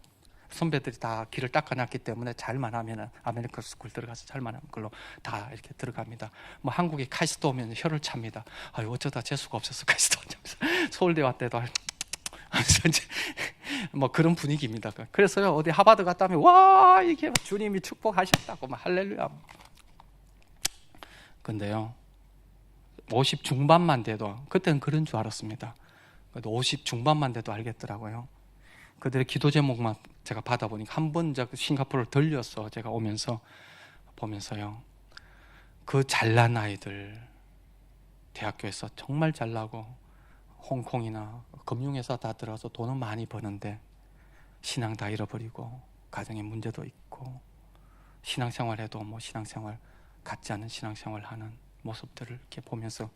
선배들이 다 길을 닦아놨기 때문에 잘만 하면 아메리칸 스쿨 들어가서 잘만 하면 그걸로 다 이렇게 들어갑니다. 한국에 카이스트 오면 혀를 찹니다. 어쩌다 재수가 없어서 카이스트 오면서 서울대 왔대도 그런 분위기입니다. 그래서요, 어디 하버드 갔다 오면 와, 이게 주님이 축복하셨다고 할렐루야. 근데요, 50 중반만 돼도, 그때는 그런 줄 알았습니다. 그래도 50 중반만 돼도 알겠더라고요. 그들의 기도 제목만 제가 받아보니까, 한 번 싱가포르를 들려서 제가 오면서 보면서요, 그 잘난 아이들, 대학교에서 정말 잘나고 홍콩이나 금융회사 다 들어서 돈은 많이 버는데 신앙 다 잃어버리고 가정에 문제도 있고, 신앙생활해도 신앙생활 같지 않은 신앙생활 하는 모습들을 이렇게 보면서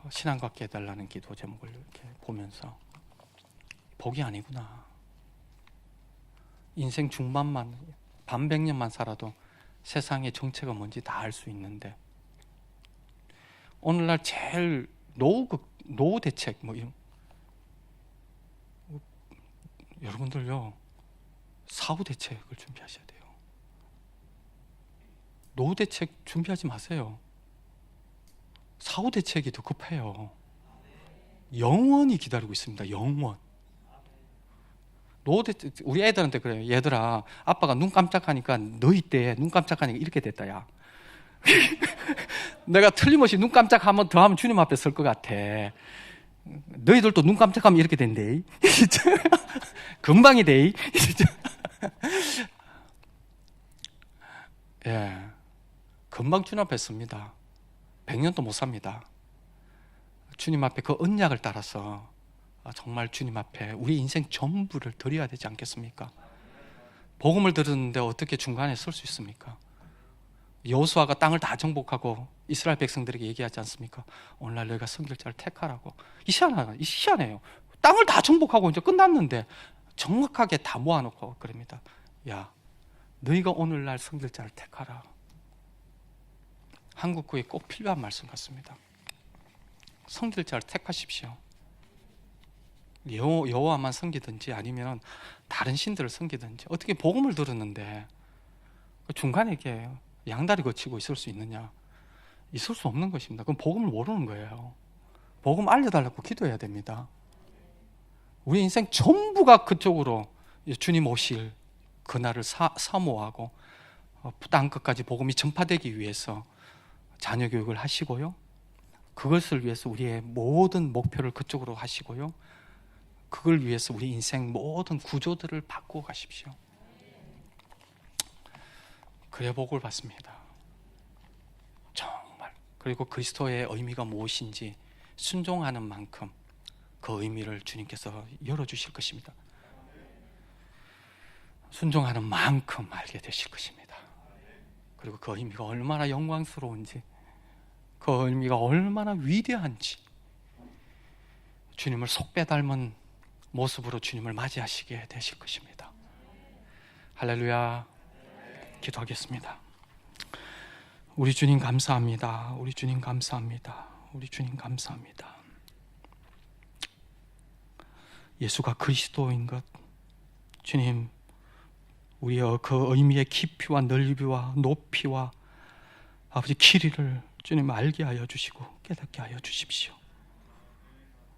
신앙 갖게 해달라는 기도 제목을 이렇게 보면서, 복이 아니구나. 인생 중반만, 반백년만 살아도 세상의 정체가 뭔지 다 알 수 있는데, 오늘날 제일 노후 대책 이런, 여러분들요, 사후 대책을 준비하셔야 돼요. 노후 대책 준비하지 마세요. 사후 대책이 더 급해요. 영원히 기다리고 있습니다. 영원. 노후 대책, 우리 애들한테 그래요. 얘들아, 아빠가 눈 깜짝하니까 너희 때 눈 깜짝하니까 이렇게 됐다, 야. 내가 틀림없이 눈 깜짝하면 더 하면 주님 앞에 설 것 같아. 너희들도 눈 깜짝하면 이렇게 된대. 금방이 돼. 예, 금방 주님 앞에 섭니다. 100년도 못 삽니다. 주님 앞에 그 언약을 따라서 정말 주님 앞에 우리 인생 전부를 드려야 되지 않겠습니까? 복음을 들었는데 어떻게 중간에 설 수 있습니까? 여호수아가 땅을 다 정복하고 이스라엘 백성들에게 얘기하지 않습니까? 오늘날 너희가 선결자를 택하라고. 희한해요. 땅을 다 정복하고 이제 끝났는데 정확하게 다 모아놓고 그럽니다. 야, 너희가 오늘날 선결자를 택하라. 한국교회에 꼭 필요한 말씀 같습니다. 선결자를 택하십시오. 여호와만 섬기든지 아니면 다른 신들을 섬기든지. 어떻게 복음을 들었는데 중간에 이렇게 양다리 거치고 있을 수 있느냐? 있을 수 없는 것입니다. 그럼 복음을 모르는 거예요. 복음 알려달라고 기도해야 됩니다. 우리 인생 전부가 그쪽으로 주님 오실 그날을 사모하고 땅 끝까지 복음이 전파되기 위해서 자녀 교육을 하시고요, 그것을 위해서 우리의 모든 목표를 그쪽으로 하시고요, 그걸 위해서 우리 인생 모든 구조들을 바꾸어 가십시오. 그래 복을 받습니다. 정말. 그리고 그리스도의 의미가 무엇인지 순종하는 만큼 그 의미를 주님께서 열어주실 것입니다. 순종하는 만큼 알게 되실 것입니다. 그리고 그 의미가 얼마나 영광스러운지, 그 의미가 얼마나 위대한지, 주님을 속배 닮은 모습으로 주님을 맞이하시게 되실 것입니다. 할렐루야. 기도하겠습니다. 우리 주님 감사합니다. 우리 주님 감사합니다. 우리 주님 감사합니다. 예수가 그리스도인 것, 주님, 우리의 그 의미의 깊이와 넓이와 높이와 아버지 길이를 주님 알게 하여 주시고 깨닫게 하여 주십시오.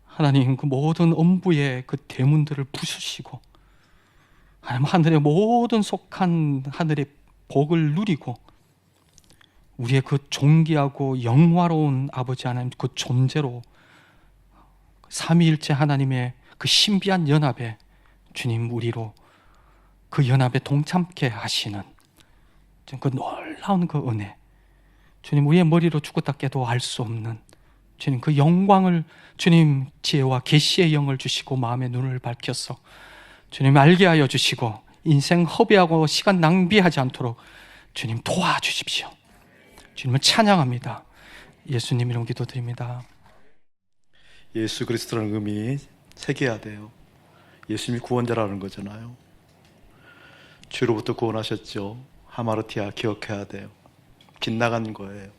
하나님, 그 모든 음부의 그 대문들을 부수시고 하나님, 하늘의 모든 속한 하늘의 복을 누리고 우리의 그 존귀하고 영화로운 아버지 하나님 그 존재로 삼위일체 하나님의 그 신비한 연합에 주님 우리로 그 연합에 동참케 하시는 그 놀라운 그 은혜, 주님 우리의 머리로 죽었다 깨도 알 수 없는 주님 그 영광을 주님 지혜와 계시의 영을 주시고 마음의 눈을 밝혀서 주님 알게 하여 주시고 인생 허비하고 시간 낭비하지 않도록 주님 도와주십시오. 주님을 찬양합니다. 예수님 이름 기도드립니다. 예수 그리스도라는 의미 새겨야 돼요. 예수님이 구원자라는 거잖아요. 죄로부터 구원하셨죠. 하마르티아 기억해야 돼요. 빗나간 거예요.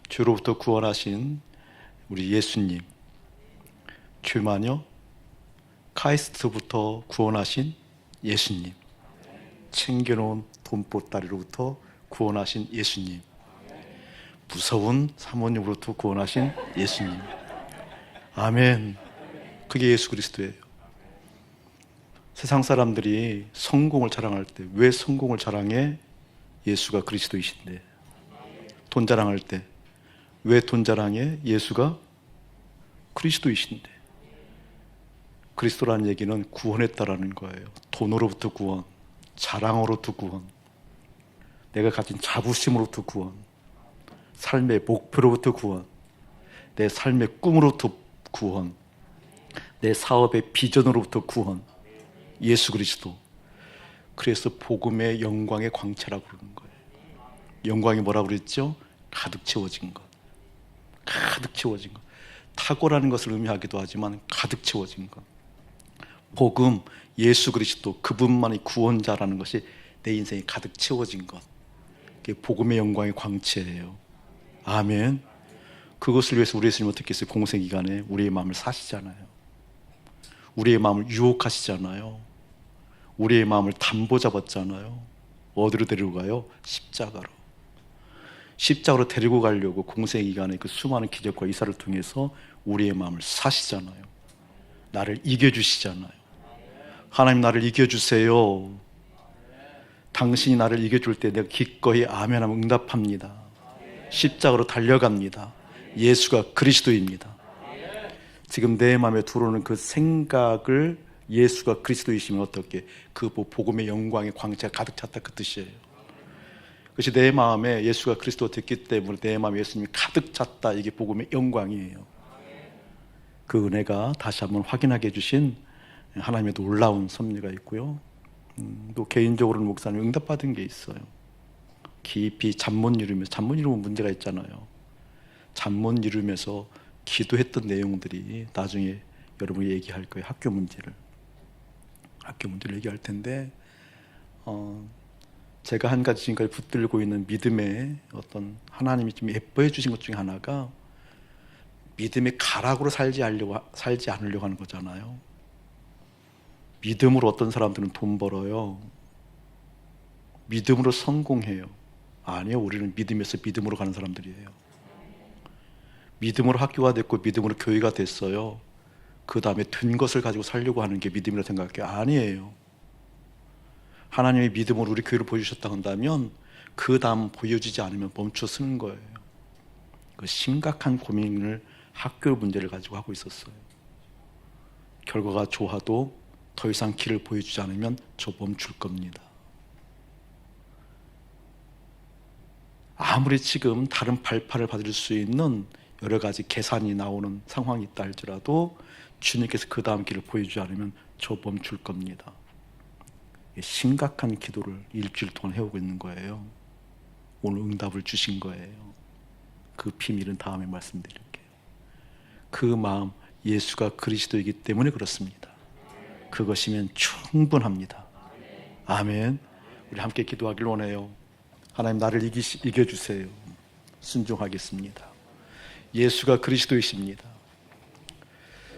죄로부터 구원하신 우리 예수님, 죄마녀 카이스트부터 구원하신 예수님, 챙겨놓은 돈보따리로부터 구원하신 예수님, 무서운 사모님으로부터 구원하신 예수님. 아멘. 그게 예수 그리스도예요. 세상 사람들이 성공을 자랑할 때 왜 성공을 자랑해? 예수가 그리스도이신데. 돈 자랑할 때 왜 돈 자랑해? 예수가 그리스도이신데. 그리스도라는 얘기는 구원했다라는 거예요. 돈으로부터 구원, 자랑으로부터 구원, 내가 가진 자부심으로부터 구원, 삶의 목표로부터 구원, 내 삶의 꿈으로부터 구원, 내 사업의 비전으로부터 구원. 예수 그리스도. 그래서 복음의 영광의 광채라고 그러는 거예요. 영광이 뭐라고 그랬죠? 가득 채워진 것. 가득 채워진 것. 탁월하는 것을 의미하기도 하지만 가득 채워진 것. 복음, 예수 그리스도, 그분만이 구원자라는 것이 내 인생에 가득 채워진 것. 그게 복음의 영광의 광채예요. 아멘. 그것을 위해서 우리 예수님 어떻게 했어요? 공생기간에 우리의 마음을 사시잖아요. 우리의 마음을 유혹하시잖아요. 우리의 마음을 담보 잡았잖아요. 어디로 데리고 가요? 십자가로. 십자가로 데리고 가려고 공생기간에 그 수많은 기적과 이사를 통해서 우리의 마음을 사시잖아요. 나를 이겨주시잖아요. 하나님 나를 이겨주세요. 당신이 나를 이겨줄 때 내가 기꺼이 아멘하면 응답합니다. 십자가로 달려갑니다. 예수가 그리스도입니다. 지금 내 마음에 들어오는 그 생각을 예수가 그리스도이시면 어떻게? 그 복음의 영광의 광채가 가득 찼다 그 뜻이에요. 그것이 내 마음에 예수가 그리스도가 됐기 때문에 내 마음에 예수님이 가득 찼다. 이게 복음의 영광이에요. 그 은혜가 다시 한번 확인하게 해주신 하나님의 놀라운 섭리가 있고요. 또 개인적으로는 목사님 응답받은 게 있어요. 깊이 잠 못 이루면서, 잠 못 이루면 문제가 있잖아요. 잠 못 이루면서 기도했던 내용들이 나중에 여러분이 얘기할 거예요. 학교 문제를 얘기할 텐데, 제가 한 가지 지금까지 붙들고 있는 믿음의 어떤 하나님이 좀 예뻐해 주신 것 중에 하나가 믿음의 가락으로 살지 않으려고 하는 거잖아요. 믿음으로 어떤 사람들은 돈 벌어요. 믿음으로 성공해요. 아니요, 우리는 믿음에서 믿음으로 가는 사람들이에요. 믿음으로 학교가 됐고 믿음으로 교회가 됐어요. 그 다음에 된 것을 가지고 살려고 하는 게 믿음이라고 생각해요. 아니에요. 하나님의 믿음으로 우리 교회를 보여주셨다 한다면 그 다음 보여주지 않으면 멈춰 서는 거예요. 그 심각한 고민을 학교 문제를 가지고 하고 있었어요. 결과가 좋아도 더 이상 길을 보여주지 않으면 저 멈출 겁니다. 아무리 지금 다른 발판을 받을 수 있는 여러 가지 계산이 나오는 상황이 있다 할지라도 주님께서 그 다음 길을 보여주지 않으면 저 멈출 겁니다. 심각한 기도를 일주일 동안 해오고 있는 거예요. 오늘 응답을 주신 거예요. 그 비밀은 다음에 말씀드릴게요. 그 마음, 예수가 그리스도이기 때문에 그렇습니다. 그것이면 충분합니다. 아멘. 우리 함께 기도하길 원해요. 하나님 나를 이겨주세요. 순종하겠습니다. 예수가 그리스도이십니다.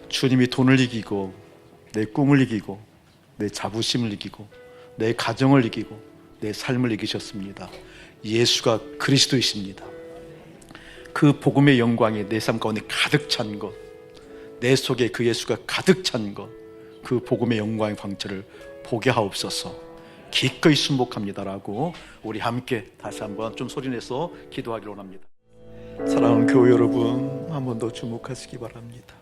주님이 돈을 이기고 내 꿈을 이기고 내 자부심을 이기고 내 가정을 이기고 내 삶을 이기셨습니다. 예수가 그리스도이십니다. 그 복음의 영광이 내 삶 가운데 가득 찬 것, 내 속에 그 예수가 가득 찬 것, 그 복음의 영광의 광채를 보게 하옵소서. 기꺼이 순복합니다라고 우리 함께 다시 한번 좀 소리내서 기도하기를 원합니다. 사랑하는 교회 여러분, 한 번 더 주목하시기 바랍니다.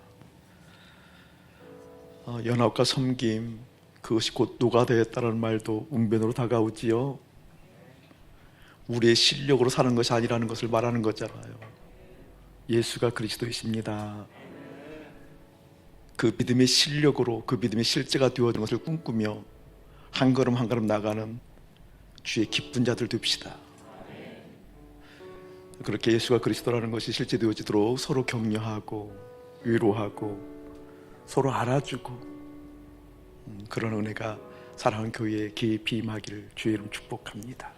연합과 섬김, 그것이 곧 누가 되었다는 말도 웅변으로 다가오지요. 우리의 실력으로 사는 것이 아니라는 것을 말하는 거잖아요. 예수가 그리스도이십니다. 그 믿음의 실력으로, 그 믿음의 실제가 되어진 것을 꿈꾸며 한 걸음 한 걸음 나가는 주의 기쁜 자들 됩시다. 그렇게 예수가 그리스도라는 것이 실제되어지도록 서로 격려하고 위로하고 서로 알아주고 그런 은혜가 사랑하는 교회에 깊이 임하기를 주의 이름 축복합니다.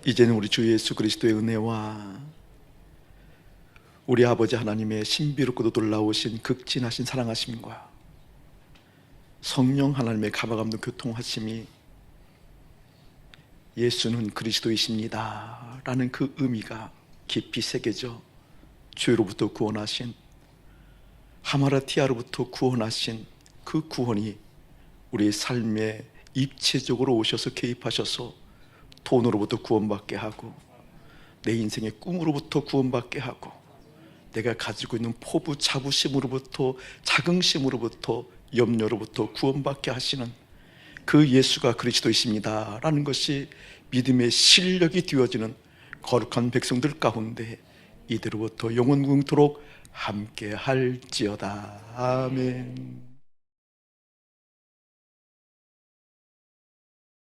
이제는 우리 주 예수 그리스도의 은혜와 우리 아버지 하나님의 신비롭고도 놀라우신 극진하신 사랑하심과 성령 하나님의 가마감도 교통하심이 예수는 그리스도이십니다 라는 그 의미가 깊이 새겨져 죄로부터 구원하신, 하마라티아로부터 구원하신 그 구원이 우리의 삶에 입체적으로 오셔서 개입하셔서 돈으로부터 구원받게 하고, 내 인생의 꿈으로부터 구원받게 하고, 내가 가지고 있는 포부 자부심으로부터, 자긍심으로부터, 염려로부터 구원받게 하시는 그 예수가 그리스도이십니다 라는 것이 믿음의 실력이 되어지는 거룩한 백성들 가운데 이대로부터 영원궁토록 함께 할지어다. 아멘.